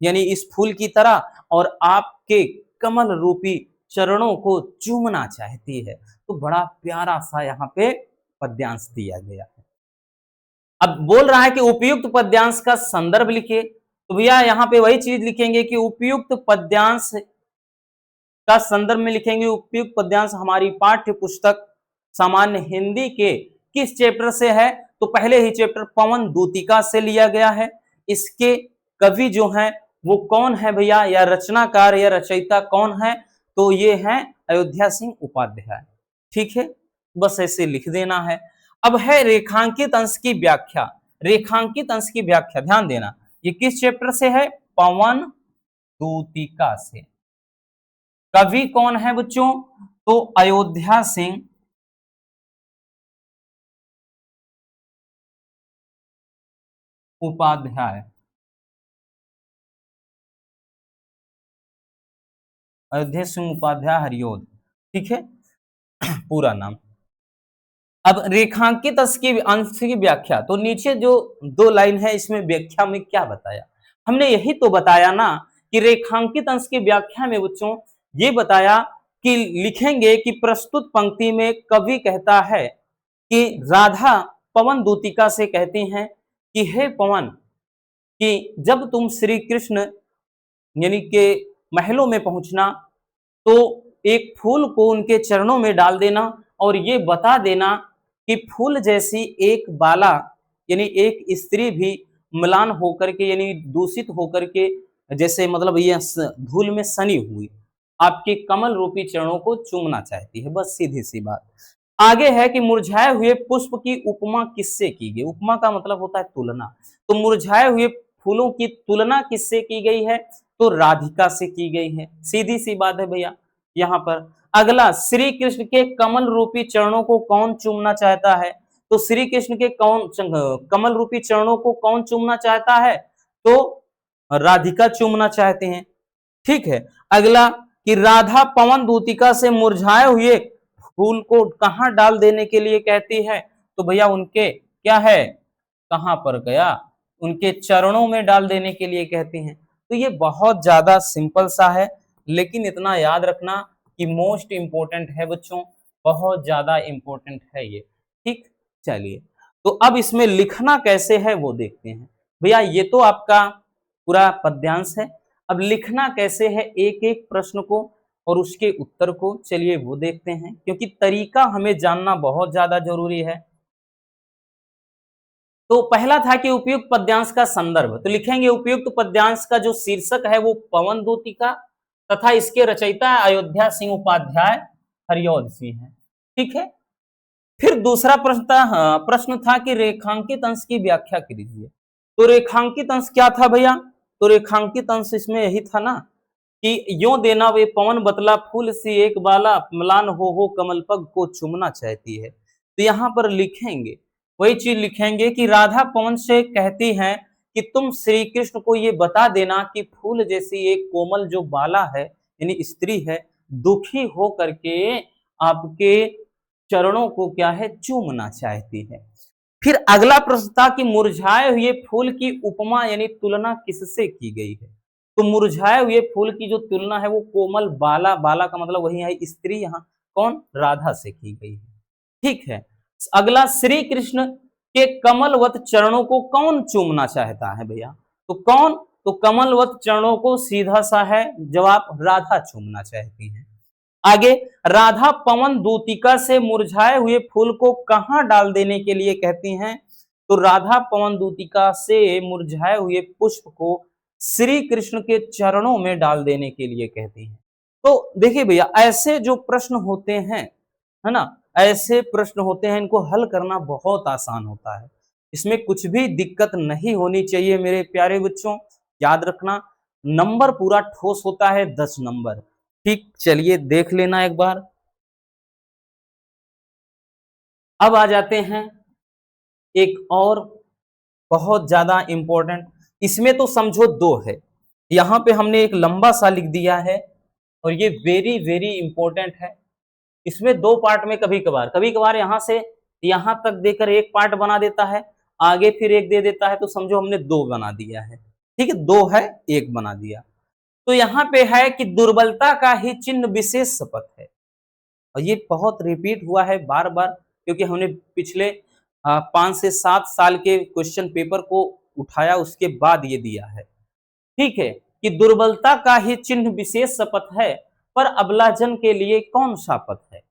यानी इस फूल की तरह, और आपके कमल रूपी चरणों को चूमना चाहती है। तो बड़ा प्यारा सा यहाँ पे पद्यांश दिया गया है। अब बोल रहा है कि उपयुक्त पद्यांश का संदर्भ लिखिए, तो भैया यहाँ पे वही चीज लिखेंगे कि उपयुक्त पद्यांश का संदर्भ में लिखेंगे उपयुक्त पद्यांश हमारी पाठ्य पुस्तक सामान्य हिंदी के किस चैप्टर से है, तो पहले ही चैप्टर पवन दूतिका से लिया गया है। इसके कवि जो हैं वो कौन है भैया, या रचनाकार या रचयिता कौन है, तो ये हैं अयोध्या सिंह उपाध्याय। ठीक है, बस ऐसे लिख देना है। अब है रेखांकित अंश की व्याख्या। रेखांकित अंश की व्याख्या, ध्यान देना ये किस चैप्टर से है, पवन दूतिका से। कवि कौन है बच्चों, तो अयोध्या सिंह उपाध्याय, अयोध्या सिंह उपाध्याय हरिओद, ठीक है पूरा नाम। अब रेखांकित अंश की व्याख्या, तो नीचे जो दो लाइन है इसमें व्याख्या में क्या बताया, हमने यही तो बताया ना कि रेखांकित अंश की व्याख्या में बच्चों ये बताया कि लिखेंगे कि प्रस्तुत पंक्ति में कवि कहता है कि राधा पवन दूतिका से कहती हैं कि हे पवन, कि जब तुम श्री कृष्ण यानी के महलों में पहुंचना तो एक फूल को उनके चरणों में डाल देना और ये बता देना कि फूल जैसी एक बाला यानी एक स्त्री भी म्लान होकर के यानी दूषित होकर के, जैसे मतलब ये धूल में सनी हुई आपके कमल रूपी चरणों को चूमना चाहती है, बस सीधी सी बात। आगे है कि मुरझाए हुए पुष्प की उपमा किससे की गई, उपमा का मतलब होता है तुलना, तो मुरझाए हुए फूलों की तुलना किससे की गई है, तो राधिका से की गई है, सीधी सी बात है भैया। यहाँ पर अगला, श्री कृष्ण के कमल रूपी चरणों को कौन चूमना चाहता है, तो श्री कृष्ण के कौन कमल रूपी चरणों को कौन चूमना चाहता है, तो राधिका चूमना चाहते हैं, ठीक है। अगला कि राधा पवन दूतिका से मुरझाए हुए फूल को कहां डाल देने के लिए कहती है, तो भैया उनके क्या है, कहां पर गया, उनके चरणों में डाल देने के लिए कहती हैं। तो ये बहुत ज्यादा सिंपल सा है, लेकिन इतना याद रखना कि मोस्ट इंपोर्टेंट है बच्चों, बहुत ज्यादा इंपोर्टेंट है ये, ठीक। चलिए, तो अब इसमें लिखना कैसे है वो देखते हैं। भैया ये तो आपका पूरा पद्यांश है, अब लिखना कैसे है एक एक प्रश्न को और उसके उत्तर को, चलिए वो देखते हैं, क्योंकि तरीका हमें जानना बहुत ज्यादा जरूरी है। तो पहला था कि उपयुक्त पद्यांश का संदर्भ, तो लिखेंगे उपयुक्त पद्यांश का जो शीर्षक है वो पवन दूतिका तथा इसके रचयिता अयोध्या सिंह उपाध्याय हरिऔध सिंह है, ठीक है। फिर दूसरा प्रश्न था कि रेखांकित अंश की व्याख्या कीजिए, तो रेखांकित अंश क्या था भैया, तो रेखांकित अंश इसमें यही था ना कि यो देना वे पवन बतला फूल सी एक बाला म्लान हो कमल पग को चुमना चाहती है, तो यहाँ पर लिखेंगे वही चीज लिखेंगे कि राधा पवन से कहती हैं कि तुम श्री कृष्ण को ये बता देना कि फूल जैसी एक कोमल जो बाला है यानी स्त्री है, दुखी हो करके आपके चरणों को क्या है, चूमना चाहती है। फिर अगला प्रश्न था कि मुरझाए हुए फूल की उपमा यानी तुलना किससे की गई है, तो मुरझाए हुए फूल की जो तुलना है वो कोमल बाला, बाला का मतलब वही है स्त्री, यहाँ कौन, राधा से की गई है, ठीक है। अगला, श्री कृष्ण के कमलवत चरणों को कौन चूमना चाहता है भैया, तो कौन, तो कमलवत चरणों को सीधा सा है जवाब, राधा चूमना चाहती है। आगे, राधा पवन दूतिका से मुरझाए हुए फूल को कहां डाल देने के लिए कहती हैं, तो राधा पवन दूतिका से मुरझाए हुए पुष्प को श्री कृष्ण के चरणों में डाल देने के लिए कहती हैं। तो देखिए भैया ऐसे जो प्रश्न होते हैं, है ना, ऐसे प्रश्न होते हैं, इनको हल करना बहुत आसान होता है, इसमें कुछ भी दिक्कत नहीं होनी चाहिए मेरे प्यारे बच्चों, याद रखना। नंबर पूरा ठोस होता है 10 नंबर, ठीक। चलिए देख लेना एक बार। अब आ जाते हैं एक और बहुत ज्यादा इंपॉर्टेंट, इसमें तो समझो दो है, यहां पे हमने एक लंबा सा लिख दिया है और ये वेरी वेरी इंपॉर्टेंट है। इसमें दो पार्ट में कभी कभार यहां से यहां तक देकर एक पार्ट बना देता है, आगे फिर एक दे देता है, तो समझो हमने दो बना दिया है, ठीक है, दो है एक बना दिया। तो यहाँ पे है कि दुर्बलता का ही चिन्ह विशेष शपथ है, और ये बहुत रिपीट हुआ है बार बार, क्योंकि हमने पिछले 5 से 7 साल के क्वेश्चन पेपर को उठाया उसके बाद ये दिया है, ठीक है, कि दुर्बलता का ही चिन्ह विशेष शपथ है, पर अबला जन के लिए कौन सा पथ है,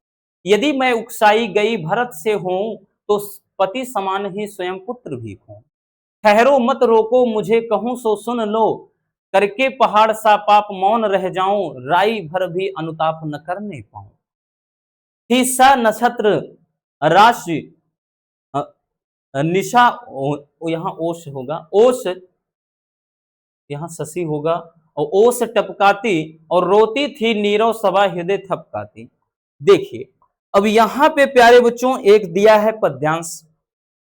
यदि मैं उकसाई गई भरत से हूं तो पति समान ही स्वयं पुत्र भी हूं, ठहरो मत रोको मुझे कहूं सो सुन लो, करके पहाड़ सा पाप मौन रह जाऊं, राई भर भी अनुताप न करने पाऊं, सा नक्षत्र राशि निशा यहाँ ओश होगा, ओश यहाँ शशि होगा, और ओस टपकाती और रोती थी नीरव सभा हृदय थपकाती। देखिए अब यहाँ पे प्यारे बच्चों एक दिया है पद्यांश,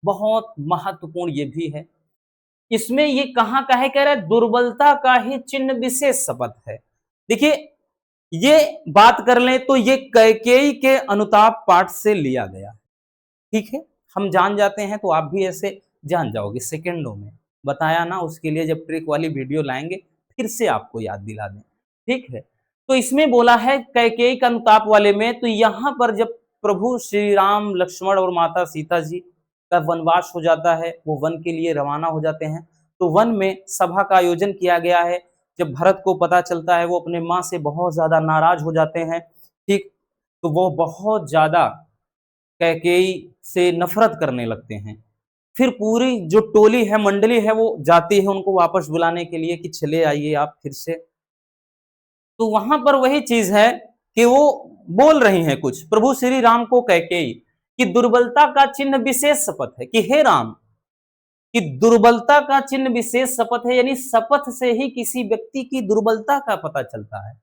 बहुत महत्वपूर्ण ये भी है। इसमें ये कहाँ का है, कह रहा है दुर्बलता का ही चिन्ह विशेष शपथ है। देखिए ये बात कर लें तो ये कैकेयी के अनुताप पाठ से लिया गया, ठीक है। हम जान जाते हैं तो आप भी ऐसे जान जाओगे सेकंडों में, बताया ना, उसके लिए जब ट्रिक वाली वीडियो लाएंगे फिर से आपको याद दिला दें, ठीक है। तो इसमें बोला है कैकेयी का अनुताप वाले में, तो यहां पर जब प्रभु श्री राम लक्ष्मण और माता सीता जी का वनवास हो जाता है, वो वन के लिए रवाना हो जाते हैं, तो वन में सभा का आयोजन किया गया है। जब भरत को पता चलता है वो अपने माँ से बहुत ज्यादा नाराज हो जाते हैं, ठीक, तो वो बहुत ज्यादा कैकेयी से नफरत करने लगते हैं। फिर पूरी जो टोली है, मंडली है, वो जाती है उनको वापस बुलाने के लिए कि चले आइए आप फिर से। तो वहां पर वही चीज है कि वो बोल रही हैं कुछ प्रभु श्री राम को कैकेयी कि दुर्बलता का चिन्ह विशेष शपथ है, कि हे राम, कि दुर्बलता का चिन्ह विशेष शपथ है, यानी शपथ से ही किसी व्यक्ति की दुर्बलता का पता चलता है।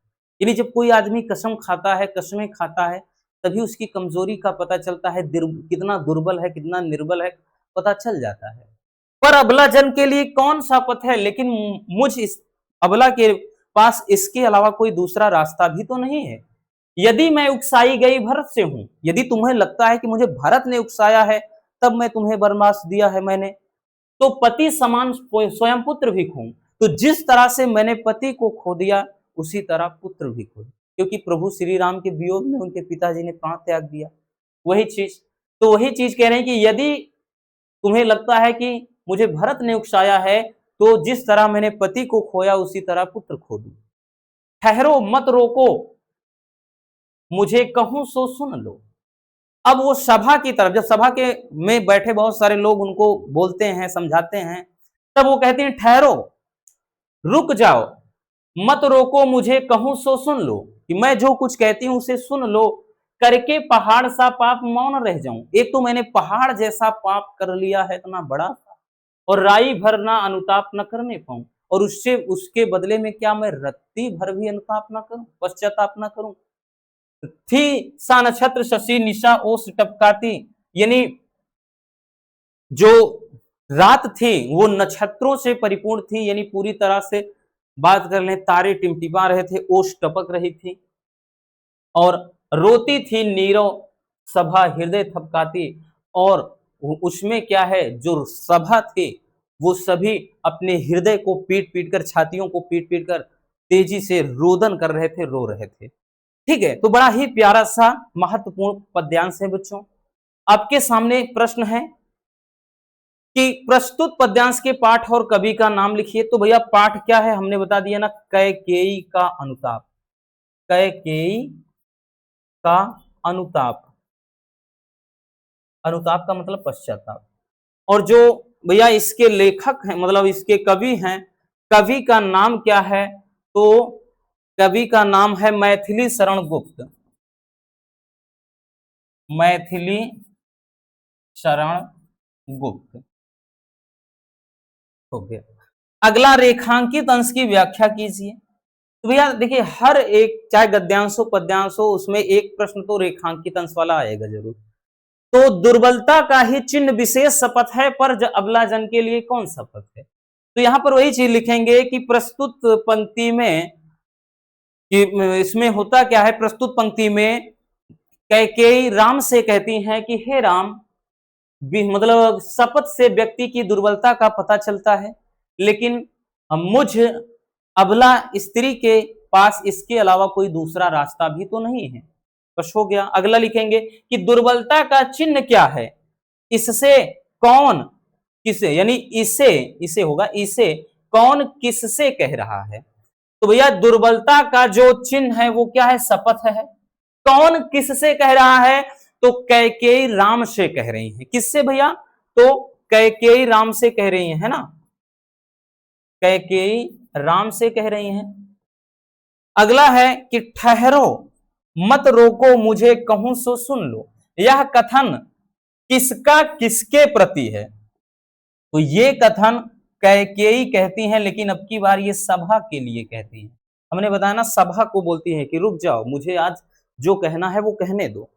यानी जब कोई आदमी कसम खाता है, कसमें खाता है, तभी उसकी कमजोरी का पता चलता है, कितना दुर्बल है, कितना निर्बल है, पता चल जाता है। पर अबला जन के लिए कौन सा पथ है, लेकिन मुझ इस अबला के पास इसके अलावा कोई दूसरा रास्ता भी तो नहीं है। यदि मैं उकसाई गई भरत से हूं, यदि तुम्हें लगता है कि मुझे भरत ने उकसाया है तब मैं तुम्हें बर्मास दिया है मैंने, तो पति समान स्वयं पुत्र भी खो। तो जिस तरह से मैंने पति को खो दिया उसी तरह पुत्र भी खो दिया, क्योंकि प्रभु श्री राम के वियोग में उनके पिताजी ने प्राण त्याग दिया। वही चीज, तो वही चीज कह रहे हैं कि यदि तुम्हें लगता है कि मुझे भरत ने उकसाया है, तो जिस तरह मैंने पति को खोया उसी तरह पुत्र खो दूं। ठहरो मत रोको, मुझे कहूं सो सुन लो। अब वो सभा की तरफ, जब सभा के में बैठे बहुत सारे लोग उनको बोलते हैं, समझाते हैं, तब वो कहते हैं ठहरो, रुक जाओ, मत रोको, मुझे कहूं सो सुन लो, कि मैं जो कुछ कहती हूं उसे सुन लो, करके पहाड़ सा पाप मौन रह जाऊं। एक तो मैंने पहाड़ जैसा पाप कर लिया है इतना बड़ा, और राई भर ना अनुताप न करने पाऊं, और उससे उसके बदले में क्या मैं रत्ती भर भी अनुताप न करूं, पश्चाताप न करूं। थी सा नक्षत्र शशि निशा ओस टपकाती, यानी जो रात थी वो नक्षत्रों से परिपूर्ण थी, यानी पूरी तरह से बात कर लें तारे टिमटिमा रहे थे, ओस टपक रही थी, और रोती थी नीरव सभा हृदय थपकाती, और उसमें क्या है, जो सभा थी वो सभी अपने हृदय को पीट पीट कर, छातियों को पीट पीट कर तेजी से रोदन कर रहे थे, रो रहे थे। ठीक है, तो बड़ा ही प्यारा सा महत्वपूर्ण पद्यांश है बच्चों। आपके सामने प्रश्न है कि प्रस्तुत पद्यांश के पाठ और कवि का नाम लिखिए। तो भैया पाठ क्या है, हमने बता दिया ना, कैकेयी का अनुताप, कैकेयी का अनुताप, अनुताप का मतलब पश्चाताप। और जो भैया इसके लेखक हैं, मतलब इसके कवि हैं, कवि का नाम क्या है, तो कवि का नाम है मैथिली शरण गुप्त, मैथिली शरण गुप्त। हो गया। अगला रेखांकित अंश की व्याख्या कीजिए। तो भैया देखिए हर एक, चाहे गद्यांश हो पद्यांश हो, उसमें एक प्रश्न तो रेखांकित अंश वाला आएगा जरूर। तो दुर्बलता का ही चिन्ह विशेष शपथ है, पर अबला जन के लिए कौन शपथ है। तो यहां पर वही चीज लिखेंगे कि प्रस्तुत पंक्ति में, कि इसमें होता क्या है, प्रस्तुत पंक्ति में कैकेयी राम से कहती हैं कि हे राम, मतलब शपथ से व्यक्ति की दुर्बलता का पता चलता है, लेकिन मुझ अबला स्त्री के पास इसके अलावा कोई दूसरा रास्ता भी तो नहीं है। बस हो गया। अगला लिखेंगे कि दुर्बलता का चिन्ह क्या है, इससे कौन किसे, यानी इसे, इसे होगा, इसे कौन किससे कह रहा है। तो भैया दुर्बलता का जो चिन्ह है वो क्या है, शपथ है। कौन किससे कह रहा है, तो कैकेयी राम से कह रही है। किससे भैया, तो कैकेयी राम से कह रही है ना, कैकेयी राम से कह रही हैं। अगला है कि ठहरो मत रोको, मुझे कहूं सो सुन लो। यह कथन किसका किसके प्रति है, तो ये कथन कैकेयी कहती हैं, लेकिन अब की बार ये सभा के लिए कहती हैं। हमने बताया ना, सभा को बोलती है कि रुक जाओ, मुझे आज जो कहना है वो कहने दो।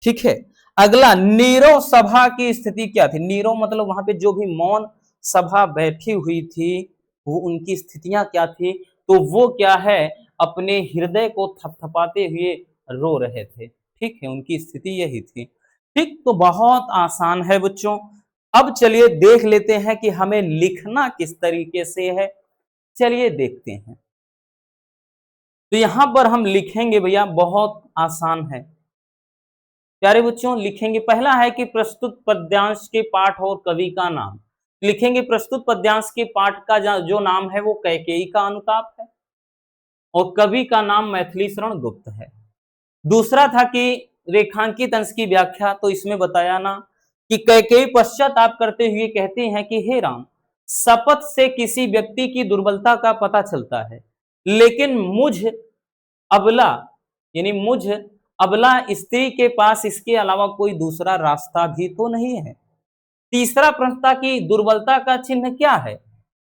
ठीक है। अगला, नीरव सभा की स्थिति क्या थी? नीरव मतलब वहां पे जो भी मौन सभा बैठी हुई थी, वो उनकी स्थितियां क्या थी? तो वो क्या है, अपने हृदय को थपथपाते हुए रो रहे थे। ठीक है, उनकी स्थिति यही थी। ठीक, तो बहुत आसान है बच्चों। अब चलिए देख लेते हैं कि हमें लिखना किस तरीके से है। चलिए देखते हैं। तो यहां पर हम लिखेंगे भैया, बहुत आसान है प्यारे बच्चों। लिखेंगे, पहला है कि प्रस्तुत पद्यांश के पाठ और कवि का नाम। लिखेंगे प्रस्तुत पद्यांश के पाठ का जो नाम है वो कैकेयी का अनुताप है, और कवि का नाम मैथिली शरण गुप्त है। दूसरा था कि रेखांकित अंश की व्याख्या, तो इसमें बताया ना कि कैकेयी पश्चाताप करते हुए कहते हैं कि हे राम, शपथ से किसी व्यक्ति की दुर्बलता का पता चलता है, लेकिन अबला मुझ अबला स्त्री के पास इसके अलावा कोई दूसरा रास्ता भी तो नहीं है। तीसरा प्रश्न था कि दुर्बलता का चिन्ह क्या है,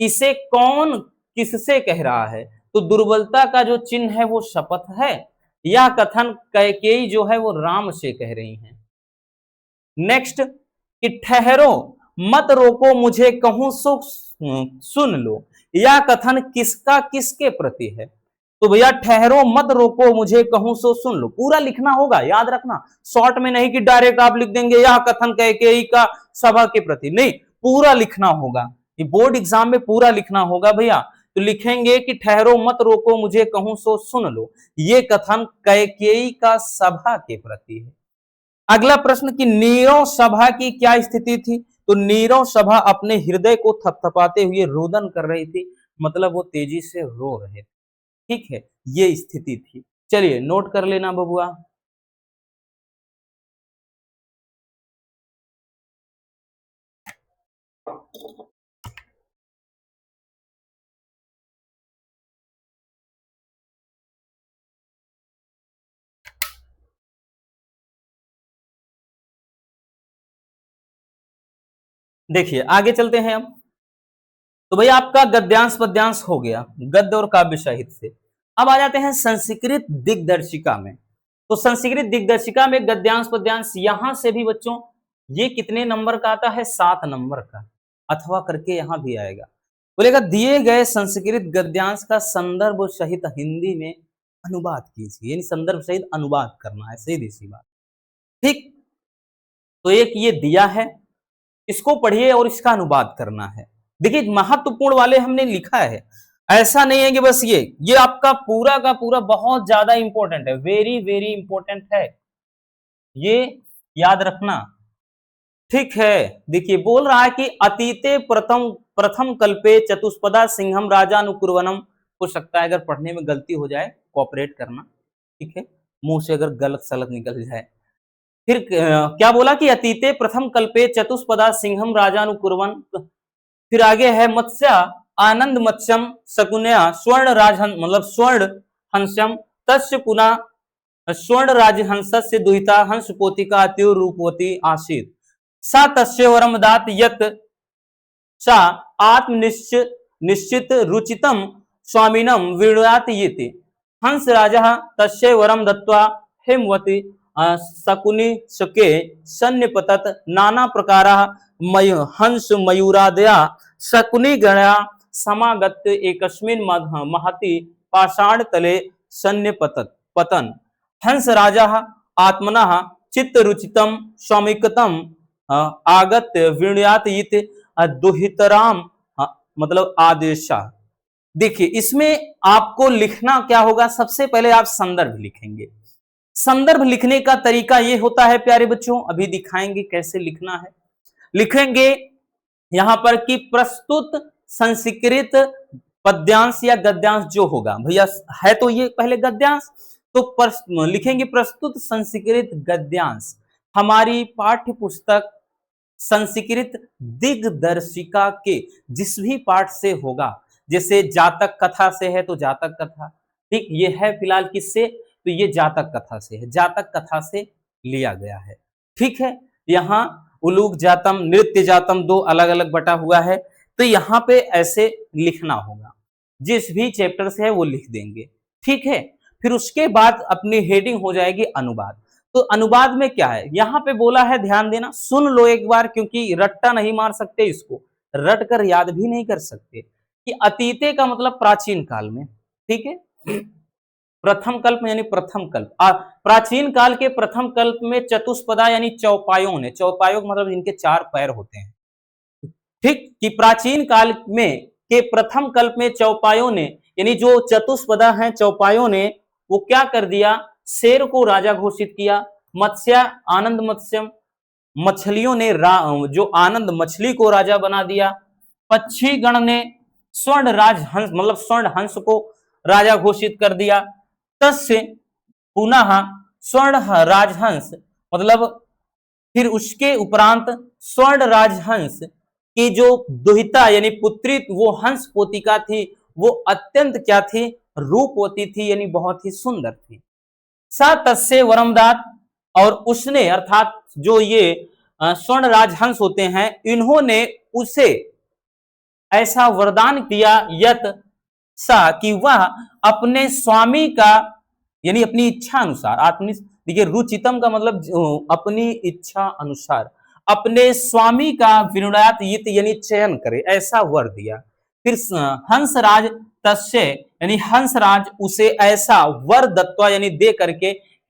इसे कौन किससे कह रहा है? तो दुर्बलता का जो चिन्ह है वो शपथ है। यह कथन कैकेयी जो है वो राम से कह रही हैं। नेक्स्ट, कि ठहरो मत रोको मुझे कहूं सो सुन लो, यह कथन किसका किसके प्रति है? तो भैया ठहरो मत रोको मुझे कहूं सो सुन लो, पूरा लिखना होगा, याद रखना। शॉर्ट में नहीं कि डायरेक्ट आप लिख देंगे यह कथन कैकेयी का सभा के प्रति, नहीं, पूरा लिखना होगा। ये बोर्ड एग्जाम में पूरा लिखना होगा भैया। तो लिखेंगे कि ठहरो मत रोको मुझे कहूं सो सुन लो, ये कथन कैकेयी का सभा के प्रति है। अगला प्रश्न, कि नीरव सभा की क्या स्थिति थी? तो नीरव सभा अपने हृदय को थपथपाते हुए रोदन कर रही थी, मतलब वो तेजी से रो रहे थे। ठीक है, ये स्थिति थी। चलिए नोट कर लेना बबुआ। देखिए आगे चलते हैं अब। तो भैया आपका गद्यांश पद्यांश हो गया, गद्य और काव्य साहित्य से। अब आ जाते हैं संस्कृत दिग्दर्शिका में। तो संस्कृत दिग्दर्शिका में गद्यांश पद्यांश, यहां से भी बच्चों ये कितने नंबर का आता है? 7 नंबर का, अथवा करके यहां भी आएगा। बोलेगा दिए गए संस्कृत गद्यांश का संदर्भ सहित हिंदी में अनुवाद कीजिए, यानी संदर्भ सहित अनुवाद करना है, सीधी सी बात। ठीक, तो एक ये दिया है, इसको पढ़िए और इसका अनुवाद करना है। देखिए महत्वपूर्ण वाले हमने लिखा है, ऐसा नहीं है कि बस ये आपका पूरा का पूरा बहुत ज्यादा इंपॉर्टेंट है, वेरी वेरी इंपॉर्टेंट है, ये याद रखना। ठीक है, देखिए बोल रहा है कि अतीते प्रथम प्रथम कल्पे चतुष्पदा सिंहम राजानुकुर्वनम। हो सकता है अगर पढ़ने में गलती हो जाए, कोऑपरेट करना। ठीक है, मुंह से अगर गलत सलत निकल जाए। फिर क्या बोला कि अतीते प्रथम कल्पे चतुष्पदा सिंहम राजानुकुर्वन। फिर आगे है मत्स्य आनंद मत्स्यम शकुनया स्वर्ण राजहंस, मतलब स्वर्ण हंस्यम तस्य पुनः स्वर्ण राजहंस से दुहिता हंस पोतिका अत्यो रूपवती आसीत सा तस्य वरम दात यत सा आत्मनिश्चित निश्चित रुचितम स्वामिनम विड़ात येति हंस राजा तस्य वरम दत्वा हेमवती शकुनि सके सन्निपतत नाना प्रकार हंस मयूरादया शकुनि गणा समागत एकस्मिन् महति पाषाण तले सन्निपतत पतन हंस राजा आत्मनः चित्तरुचितम स्वामिकतम आगत्य विणयात दुहितराम, मतलब आदेशा। देखिए इसमें आपको लिखना क्या होगा, सबसे पहले आप संदर्भ लिखेंगे। संदर्भ लिखने का तरीका ये होता है प्यारे बच्चों, अभी दिखाएंगे कैसे लिखना है। लिखेंगे यहां पर कि प्रस्तुत संस्कृत पद्यांश या गद्यांश जो होगा, भैया है तो ये पहले गद्यांश, तो लिखेंगे प्रस्तुत संस्कृत गद्यांश हमारी पाठ्य पुस्तक संस्कृत दिग्दर्शिका के जिस भी पाठ से होगा, जैसे जातक कथा से है तो जातक कथा, ठीक, ये है फिलहाल किससे, तो ये जातक कथा से है, जातक कथा से लिया गया है। ठीक है, यहां उलूक जातम, नृत्य जातम, दो अलग अलग बटा हुआ है। तो यहाँ पे ऐसे लिखना होगा, जिस भी चैप्टर से है वो लिख देंगे, ठीक है। फिर उसके बाद अपनी हेडिंग हो जाएगी अनुवाद। तो अनुवाद में क्या है, यहाँ पे बोला है, ध्यान देना, सुन लो एक बार, क्योंकि रट्टा नहीं मार सकते, इसको रट कर याद भी नहीं कर सकते। कि अतीते का मतलब प्राचीन काल में, ठीक है। प्रथम कल्प यानी प्रथम कल्प, प्राचीन काल के प्रथम कल्प में चतुष्पदा यानी चौपायों ने, चौपायों मतलब जिनके चार पैर होते हैं, ठीक। कि प्राचीन काल में के प्रथम कल्प में चौपायों ने, यानी जो चतुष्पदा हैं चौपायों ने, वो क्या कर दिया, शेर को राजा घोषित किया। मत्स्य आनंद मत्स्यम, मछलियों ने जो आनंद मछली को राजा बना दिया। पक्षी गण ने स्वर्ण राज हंस मतलब स्वर्ण हंस को राजा घोषित कर दिया। तस्य पुनः स्वर्ण राजहंस मतलब फिर उसके उपरांत स्वर्ण राजहंस की जो दुहिता यानी पुत्री वो हंस पोतिका थी, वो अत्यंत क्या थी, रूपवती थी, यानी बहुत ही सुंदर थी। सा तस्य वरमदात, और उसने अर्थात जो ये स्वर्ण राजहंस होते हैं, इन्होंने उसे ऐसा वरदान दिया, यत सा कि वह अपने स्वामी का यानी अपनी इच्छा अनुसार, आत्म देखिए रुचितम का मतलब अपनी इच्छा अनुसार अपने स्वामी का विनुयात यानी चयन करे, ऐसा वर दिया। फिर हंसराज तस्य यानी हंसराज उसे ऐसा वर दत्वा यानी दे करके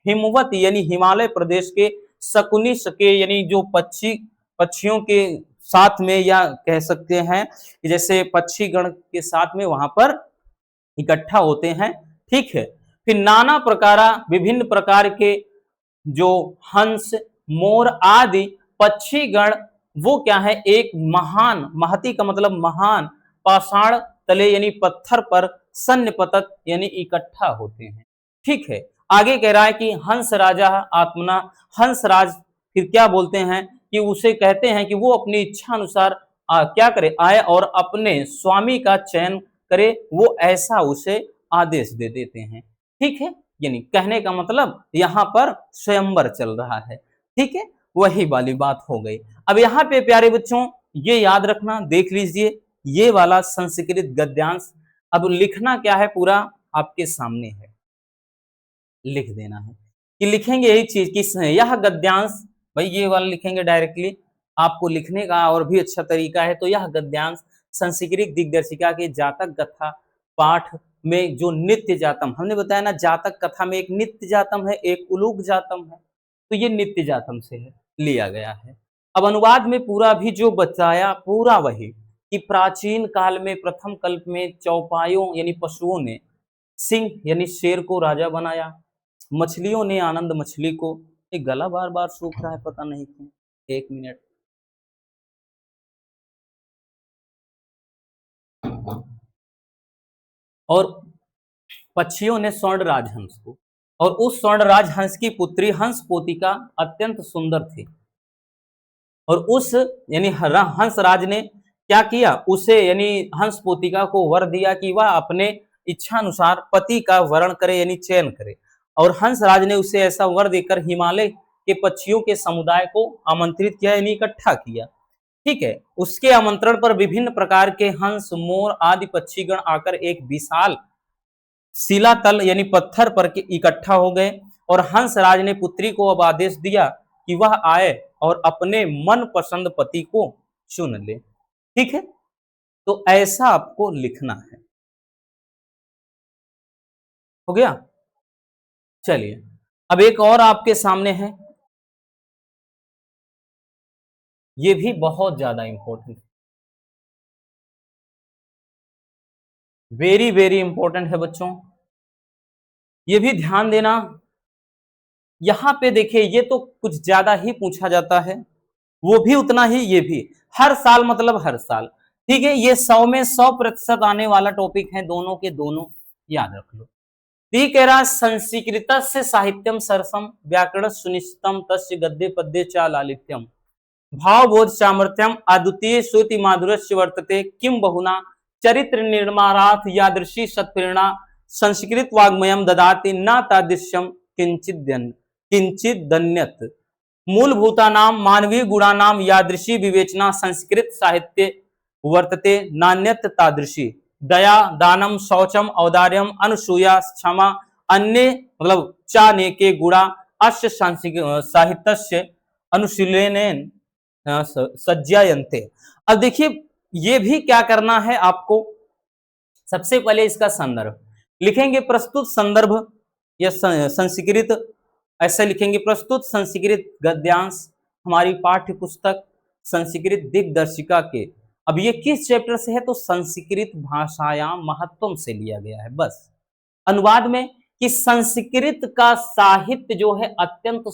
हिमवत यानी हिमालय प्रदेश के शकुनी सके यानी जो पक्षियों के साथ में, या कह सकते हैं कि जैसे पक्षी गण के साथ में वहां पर इकट्ठा होते हैं, ठीक है। फिर नाना प्रकारा विभिन्न प्रकार के जो हंस मोर आदि पक्षी गण, वो क्या है, एक महान, महती का मतलब महान, पाषाण तले यानी पत्थर पर सन्निपतत यानी इकट्ठा होते हैं, ठीक है। आगे कह रहा है कि हंस राजा आत्मना, हंसराज फिर क्या बोलते हैं कि उसे कहते हैं कि वो अपनी इच्छा अनुसार क्या करे, आए और अपने स्वामी का चयन करे, वो ऐसा उसे आदेश दे देते हैं, ठीक है। यानी कहने का मतलब यहाँ पर स्वयंवर चल रहा है, ठीक है, वही वाली बात हो गई। अब यहाँ पे प्यारे बच्चों ये याद रखना, देख लीजिए ये वाला संस्कृत गद्यांश। अब लिखना क्या है, पूरा आपके सामने है, लिख देना है कि लिखेंगे यही चीज कि यह गद्यांश, भाई ये वाला लिखेंगे डायरेक्टली, आपको लिखने का और भी अच्छा तरीका है। तो यह गद्यांश संस्कृत दिग्दर्शिका के जातक कथा पाठ में जो नित्य जातम, हमने बताया ना, जातक कथा में एक नित्य जातम है, एक उलूक जातम है, तो ये नित्य जातम से है, लिया गया है। अब अनुवाद में पूरा भी जो बताया पूरा वही कि प्राचीन काल में प्रथम कल्प में चौपायों यानी पशुओं ने सिंह यानी शेर को राजा बनाया, मछलियों ने आनंद मछली को, एक गला बार बार सूख रहा है पता नहीं क्यों, एक मिनट। और पक्षियों ने स्वर्ण राजहंस को, और उस स्वर्ण राजहंस की पुत्री हंस पोतिका अत्यंत सुंदर थी, और उस यानी हंसराज ने क्या किया, उसे यानी हंस पोतिका को वर दिया कि वह अपने इच्छा अनुसार पति का वरण करे यानी चयन करे। और हंसराज ने उसे ऐसा वर देकर हिमालय के पक्षियों के समुदाय को आमंत्रित किया यानी इकट्ठा किया, ठीक है। उसके आमंत्रण पर विभिन्न प्रकार के हंस मोर आदि पक्षीगण आकर एक विशाल शिलातल यानी पत्थर पर के इकट्ठा हो गए, और हंसराज ने पुत्री को अब आदेश दिया कि वह आए और अपने मन पसंद पति को चुन ले, ठीक है। तो ऐसा आपको लिखना है, हो गया। चलिए अब एक और आपके सामने है, ये भी बहुत ज्यादा इंपॉर्टेंट, वेरी वेरी इंपॉर्टेंट है बच्चों, ये भी ध्यान देना। यहां पे देखिए ये तो कुछ ज्यादा ही पूछा जाता है, वो भी उतना ही, ये भी हर साल मतलब हर साल, ठीक है। ये 100 में 100% आने वाला टॉपिक है, दोनों के दोनों याद रख लो। ये कह रहा संस्कृत से साहित्यम सरसम व्याकरण सुनिश्चितम तस्य गद्य पद्य च लालित्यम भावबोध सामर्थ्यम अद्वितीय श्रुति माधुर्य वर्तते किम बहुना चरित्र निर्माणार्थ यादृशी सत्प्रेरणा संस्कृत वाग्मयम ददाति न तादृश्यम किंचित दन्यत। मूलभूतानां मानवीय गुणानां यादृशी विवेचना संस्कृत साहित्ये वर्तते नान्यत् तादृशी। दया दानम शौचम औदार्यम अनुसूया क्षमा अन्य मतलब चानेके गुणा अस्य साहित्यस्य अनुशीलनेन सज्जायन्ते। अब देखिए ये भी क्या करना है आपको, सबसे पहले इसका संदर्भ लिखेंगे, प्रस्तुत संदर्भ या संस्कृत, ऐसे लिखेंगे प्रस्तुत संस्कृत गद्यांश हमारी पाठ्य पुस्तक संस्कृत दिग्दर्शिका के। अब ये किस चैप्टर से है, तो संस्कृत भाषायाम महत्वम से लिया गया है। बस अनुवाद में कि संस्कृत का साहित्य जो है अत्यंत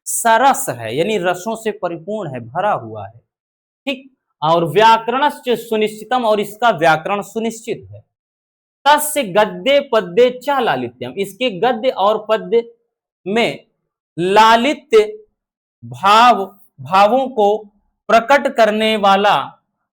सरस है, यानी रसों से परिपूर्ण है, भरा हुआ है, ठीक। और व्याकरणश्च सुनिश्चितम, और इसका व्याकरण सुनिश्चित है। तस्य गद्य पद्य च लालित्यम, इसके गद्य और पद्य में लालित्य भावों को प्रकट करने वाला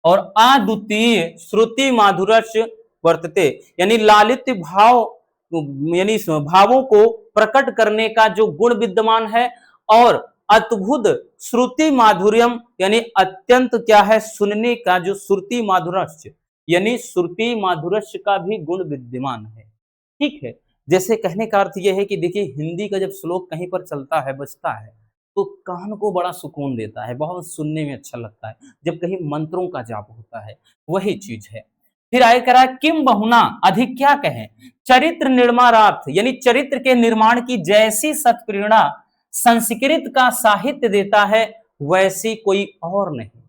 और अद्वितीय श्रुति माधुर्य वर्तते, यानी लालित्य भाव यानी भावों को प्रकट करने का जो गुण विद्यमान है, और अद्भुत श्रुति माधुर्यम यानी अत्यंत क्या है, सुनने का जो श्रुति माधुर्य यानी श्रुति माधुर्य का भी गुण विद्यमान है, ठीक है। जैसे कहने का अर्थ यह है कि देखिए हिंदी का जब श्लोक कहीं पर चलता है बजता है तो कान को बड़ा सुकून देता है, बहुत सुनने में अच्छा लगता है। जब कहीं मंत्रों का जाप होता है वही चीज है। फिर आगे करा किम बहुना, अधिक क्या कहें, चरित्र निर्माणार्थ यानी चरित्र के निर्माण की जैसी सत्प्रेरणा संस्कृत का साहित्य देता है वैसी कोई और नहीं।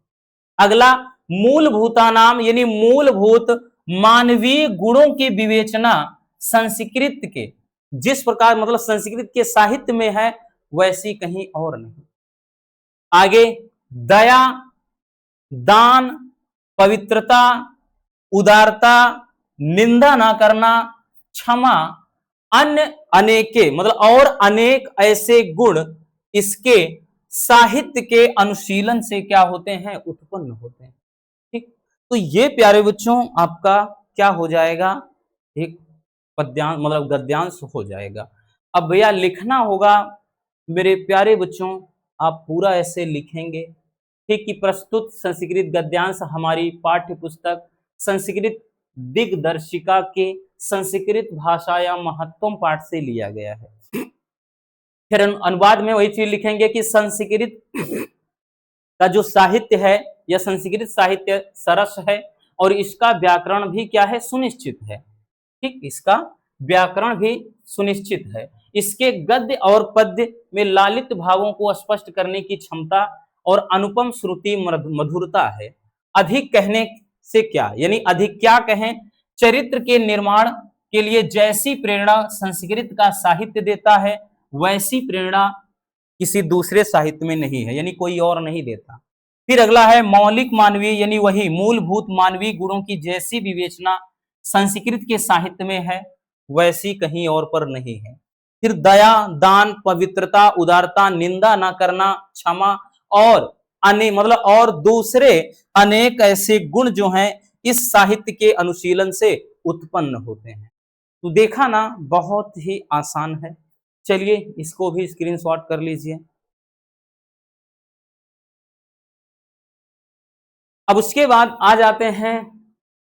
अगला मूलभूतानाम यानी मूलभूत मानवीय गुणों की विवेचना संस्कृत के जिस प्रकार मतलब संस्कृत के साहित्य में है वैसी कहीं और नहीं। आगे दया दान पवित्रता उदारता निंदा ना करना क्षमा अन्य अनेके मतलब और अनेक ऐसे गुण इसके साहित्य के अनुशीलन से क्या होते हैं, उत्पन्न होते हैं, ठीक। तो ये प्यारे बच्चों आपका क्या हो जाएगा, एक पद्यांश मतलब गद्यांश हो जाएगा। अब भैया लिखना होगा मेरे प्यारे बच्चों, आप पूरा ऐसे लिखेंगे, ठीक, कि प्रस्तुत संस्कृत गद्यांश हमारी पाठ्य पुस्तक संस्कृत दिग्दर्शिका के संस्कृत भाषा या महत्वम पाठ से लिया गया है। फिर अनुवाद में वही चीज लिखेंगे कि संस्कृत का जो साहित्य है यह संस्कृत साहित्य सरस है और इसका व्याकरण भी क्या है, सुनिश्चित है, ठीक, इसका व्याकरण भी सुनिश्चित है। इसके गद्य और पद्य में लालित भावों को स्पष्ट करने की क्षमता और अनुपम श्रुति मधुरता है। अधिक कहने से क्या यानी अधिक क्या कहें, चरित्र के निर्माण के लिए जैसी प्रेरणा संस्कृत का साहित्य देता है वैसी प्रेरणा किसी दूसरे साहित्य में नहीं है, यानी कोई और नहीं देता। फिर अगला है मौलिक मानवीय यानी वही मूलभूत मानवीय गुणों की जैसी विवेचना संस्कृत के साहित्य में है वैसी कहीं और पर नहीं है। फिर दया दान पवित्रता उदारता निंदा न करना क्षमा और मतलब और दूसरे अनेक ऐसे गुण जो हैं इस साहित्य के अनुशीलन से उत्पन्न होते हैं। तो देखा ना, बहुत ही आसान है। चलिए इसको भी स्क्रीनशॉट कर लीजिए। अब उसके बाद आ जाते हैं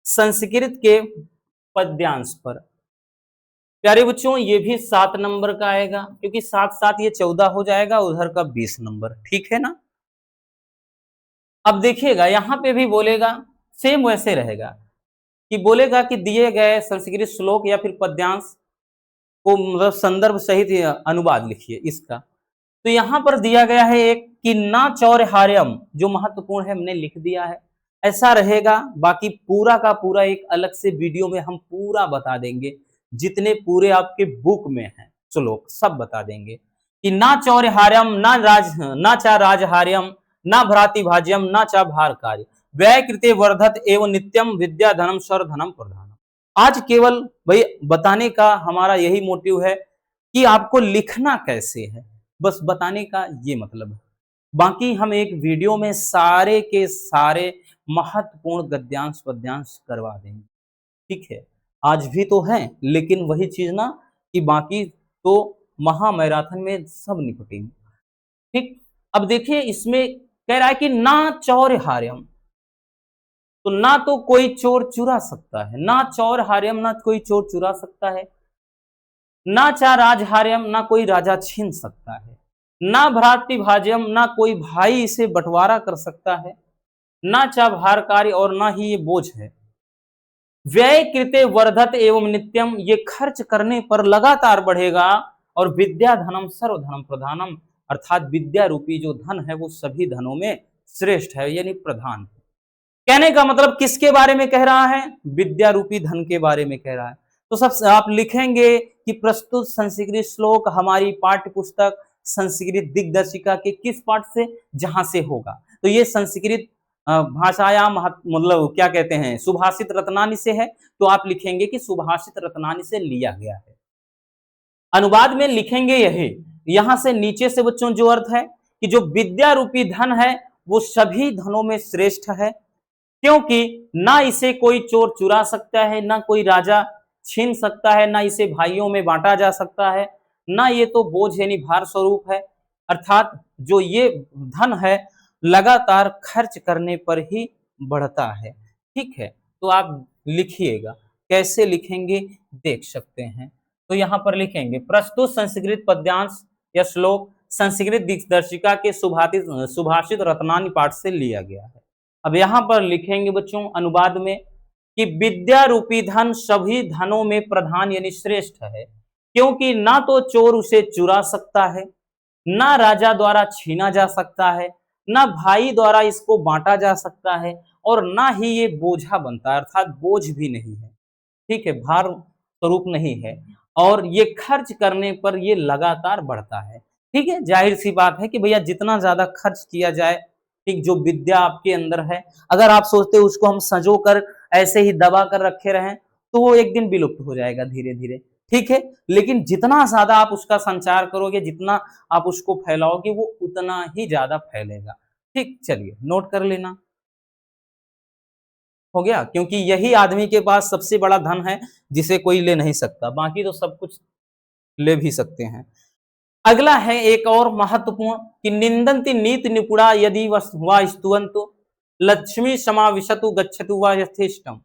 संस्कृत के पद्यांश पर। प्यारे बच्चों ये भी 7 नंबर का आएगा क्योंकि साथ साथ ये 14 हो जाएगा, उधर का 20 नंबर, ठीक है ना। अब देखिएगा यहां पे भी बोलेगा सेम वैसे रहेगा कि बोलेगा कि दिए गए संस्कृत श्लोक या फिर पद्यांश को मतलब संदर्भ सहित अनुवाद लिखिए इसका। तो यहां पर दिया गया है एक कि ना चौर्हार्यम, जो महत्वपूर्ण है हमने लिख दिया है, ऐसा रहेगा। बाकी पूरा का पूरा एक अलग से वीडियो में हम पूरा बता देंगे, जितने पूरे आपके बुक में हैं श्लोक सब बता देंगे कि ना चौर्हार्यम ना चा राजहार्यम ना भ्राति भाज्यम ना चा भार कार्य व्यय कृते वर्धत एवं नित्यम विद्या धनम स्वर धनम प्रधानम। आज केवल भाई बताने का हमारा यही मोटिव है कि आपको लिखना कैसे है, बस बताने का ये मतलब है। बाकी हम एक वीडियो में सारे के सारे महत्वपूर्ण गद्यांश पद्यांश करवा देंगे, ठीक है। आज भी तो है लेकिन वही चीज ना कि बाकी तो महामैराथन में सब निपटेंगे, ठीक। अब देखिए इसमें कह रहा है कि ना चौर हार्यम, तो ना तो कोई चोर चुरा सकता है, ना चौर हार्यम, ना कोई चोर चुरा सकता है, ना चा राज हार्यम, ना कोई राजा छीन सकता है, ना भ्रातृ भाज्यम, ना कोई भाई इसे बंटवारा कर सकता है, ना चा भारकारी, और ना ही ये बोझ है। व्यय कृते वर्धत एवं नित्यम, ये खर्च करने पर लगातार बढ़ेगा। और विद्या धनम सर्व धनम प्रधानम, अर्थात विद्या रूपी जो धन है वो सभी धनों में श्रेष्ठ है, यानी प्रधान है। कहने का मतलब किसके बारे में कह रहा है? विद्या रूपी धन के बारे में कह रहा है। तो सब आप लिखेंगे कि प्रस्तुत संस्कृत श्लोक हमारी पाठ्य पुस्तक संस्कृत दिग्दर्शिका के किस पाठ से, जहां से होगा। तो ये संस्कृत भाषायाम मतलब क्या कहते हैं, सुभाषित रत्नानि से है, तो आप लिखेंगे कि सुभाषित रत्नानि से लिया गया है। अनुवाद में लिखेंगे यही, यहां से नीचे से बच्चों जो अर्थ है कि जो विद्या रूपी धन है वो सभी धनों में श्रेष्ठ है, क्योंकि ना इसे कोई चोर चुरा सकता है, ना कोई राजा छीन सकता है, ना इसे भाइयों में बांटा जा सकता है, ना ये तो बोझ यानी भार स्वरूप है। अर्थात जो ये धन है लगातार खर्च करने पर ही बढ़ता है। ठीक है, तो आप लिखिएगा, कैसे लिखेंगे देख सकते हैं। तो यहां पर लिखेंगे प्रस्तुत संस्कृत पद्यांश या श्लोक संस्कृत दिग्दर्शिका के सुभाषित रत्नानि पाठ से लिया गया है। अब यहां पर लिखेंगे बच्चों अनुवाद में कि विद्या रूपी धन सभी धनों में प्रधान यानी श्रेष्ठ है, क्योंकि ना तो चोर उसे चुरा सकता है, ना राजा द्वारा छीना जा सकता है, ना भाई द्वारा इसको बांटा जा सकता है, और ना ही ये बोझा बनता है, अर्थात बोझ भी नहीं है। ठीक है, भार स्वरूप नहीं है, और ये खर्च करने पर ये लगातार बढ़ता है। ठीक है, जाहिर सी बात है कि भैया जितना ज्यादा खर्च किया जाए, ठीक, जो विद्या आपके अंदर है, अगर आप सोचते हो उसको हम संजो कर ऐसे ही दबा कर रखे रहें तो वो एक दिन विलुप्त हो जाएगा धीरे धीरे। ठीक है, लेकिन जितना ज्यादा आप उसका संचार करोगे, जितना आप उसको फैलाओगे, वो उतना ही ज्यादा फैलेगा। ठीक, चलिए नोट कर लेना, हो गया, क्योंकि यही आदमी के पास सबसे बड़ा धन है जिसे कोई ले नहीं सकता, बाकी तो सब कुछ ले भी सकते हैं। अगला है एक और महत्वपूर्ण कि निंदन्ति नीति निपुणा यदि वा स्तुवन्तु लक्ष्मी समाविशतु गच्छतु वा यथेष्टम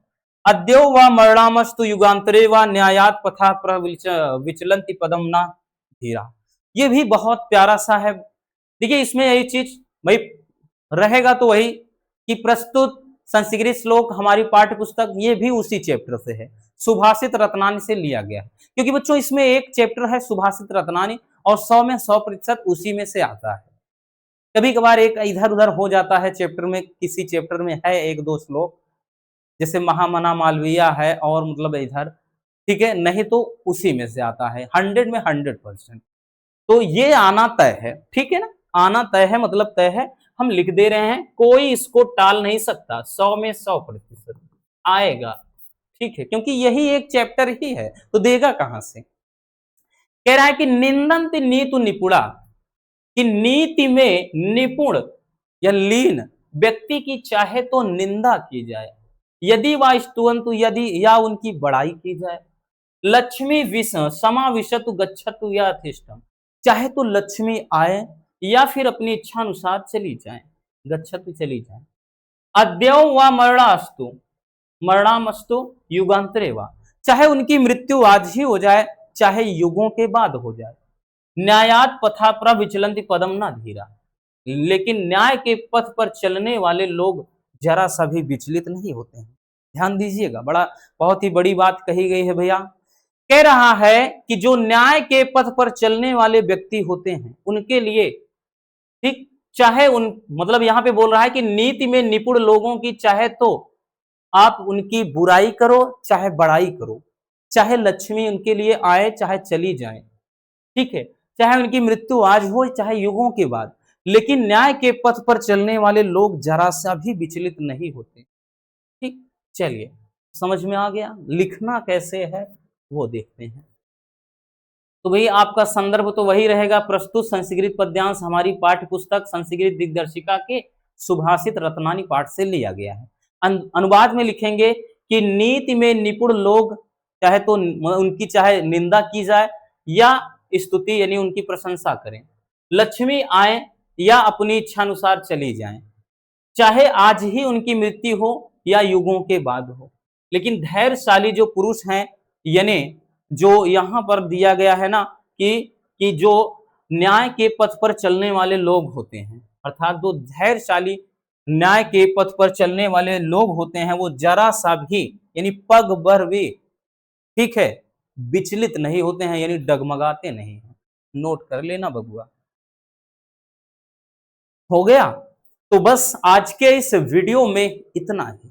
अद्यो वा मरणामस्तु युगांतरे वा न्यायात पथा विचलन्ति पदम ना धीरा। ये भी बहुत प्यारा सा है। देखिए इसमें यही चीज भाई रहेगा, तो वही कि प्रस्तुत संस्कृत श्लोक हमारी पाठ्य पुस्तक ये भी उसी चैप्टर से है, सुभाषित रत्नानि से लिया गया है, क्योंकि बच्चों इसमें एक चैप्टर है सुभाषित रत्नानि और 100 में 100% उसी में से आता है। कभी कभार एक इधर उधर हो जाता है चैप्टर में, किसी चैप्टर में है एक दो श्लोक, जैसे महामना मालवीय है और मतलब इधर, ठीक है, नहीं तो उसी में से आता है 100 में 100%। तो ये आना तय है, ठीक है ना, आना तय है मतलब तय है, हम लिख दे रहे हैं, कोई इसको टाल नहीं सकता, 100 में 100% आएगा। ठीक है, क्योंकि यही एक चैप्टर ही है, तो देगा कहां से। कह रहा है कि निंदंत नीतु निपुणा, कि नीति में निपुण या लीन व्यक्ति की चाहे तो निंदा की जाए, यदि वह स्तुवंतु यदि या उनकी बड़ाई की जाए, लक्ष्मी विष समाविशतु गच्छतु या अतिष्ठम, चाहे तो लक्ष्मी आए या फिर अपनी इच्छा अनुसार चली जाए, गच्छतु चली जाए, अद्यौ व मरणास्तु मरणामस्तु युगांतरे वा, चाहे उनकी मृत्यु आज ही हो जाए चाहे युगों के बाद हो जाए, न्यायात पथा प्रविचलन्ति पदम ना धीरा, लेकिन न्याय के पथ पर चलने वाले लोग जरा सा भी विचलित नहीं होते हैं। ध्यान दीजिएगा, बड़ा बहुत ही बड़ी बात कही गई है भैया। कह रहा है कि जो न्याय के पथ पर चलने वाले व्यक्ति होते हैं उनके लिए, ठीक, चाहे उन मतलब यहां पे बोल रहा है कि नीति में निपुण लोगों की चाहे तो आप उनकी बुराई करो चाहे बड़ाई करो, चाहे लक्ष्मी उनके लिए आए चाहे चली जाए, ठीक है, चाहे उनकी मृत्यु आज हो चाहे युगों के बाद, लेकिन न्याय के पथ पर चलने वाले लोग जरा सा भी विचलित नहीं होते। ठीक, चलिए समझ में आ गया, लिखना कैसे है वो देखते हैं। तो भाई आपका संदर्भ तो वही रहेगा, प्रस्तुत संस्कृत पद्यांश हमारी पाठ्य पुस्तक संस्कृत दिग्दर्शिका के सुभाषित रत्नानि पाठ से लिया गया है। अनुवाद में लिखेंगे कि नीति में निपुण लोग चाहे तो उनकी चाहे निंदा की जाए या स्तुति यानी उनकी प्रशंसा करें, लक्ष्मी आए या अपनी इच्छानुसार चली जाएं, चाहे आज ही उनकी मृत्यु हो या युगों के बाद हो। लेकिन धैर्यशाली जो पुरुष हैं, यानी जो यहाँ पर दिया गया है ना कि जो न्याय के पथ पर चलने वाले लोग होते हैं, अर्थात जो धैर्यशाली न्याय के पथ पर चलने वाले लोग होते हैं, वो जरा सा भी यानी पग भर भी, ठीक है, विचलित नहीं होते हैं, यानी डगमगाते नहीं हैं। नोट कर लेना बबुआ। हो गया। तो बस आज के इस वीडियो में इतना ही।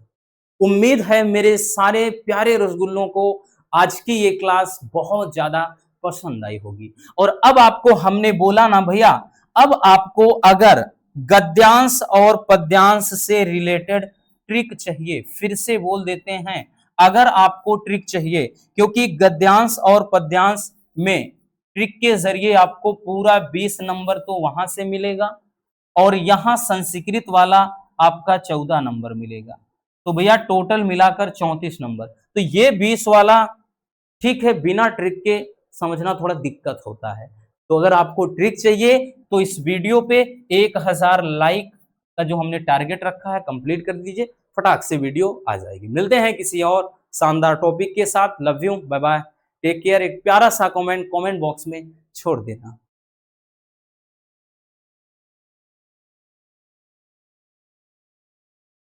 उम्मीद है मेरे सारे प्यारे रसगुल्लों को आज की ये क्लास बहुत ज्यादा पसंद आई होगी। और अब आपको हमने बोला ना भैया, अब आपको अगर गद्यांश और पद्यांश से रिलेटेड ट्रिक चाहिए, फिर से बोल देते हैं, अगर आपको ट्रिक चाहिए, क्योंकि गद्यांश और पद्यांश में ट्रिक के जरिए आपको पूरा 20 नंबर तो वहां से मिलेगा और यहां संस्कृत वाला आपका 14 नंबर मिलेगा। तो भैया टोटल मिलाकर 34 नंबर। तो ये 20 वाला, ठीक है, बिना ट्रिक के समझना थोड़ा दिक्कत होता है। तो अगर आपको ट्रिक चाहिए तो इस वीडियो पे 1000 लाइक का जो हमने टारगेट रखा है कंप्लीट कर दीजिए, फटाक से वीडियो आ जाएगी। मिलते हैं किसी और शानदार टॉपिक के साथ। Love you, bye bye, take care. एक प्यारा सा कमेंट बॉक्स में छोड़ देना।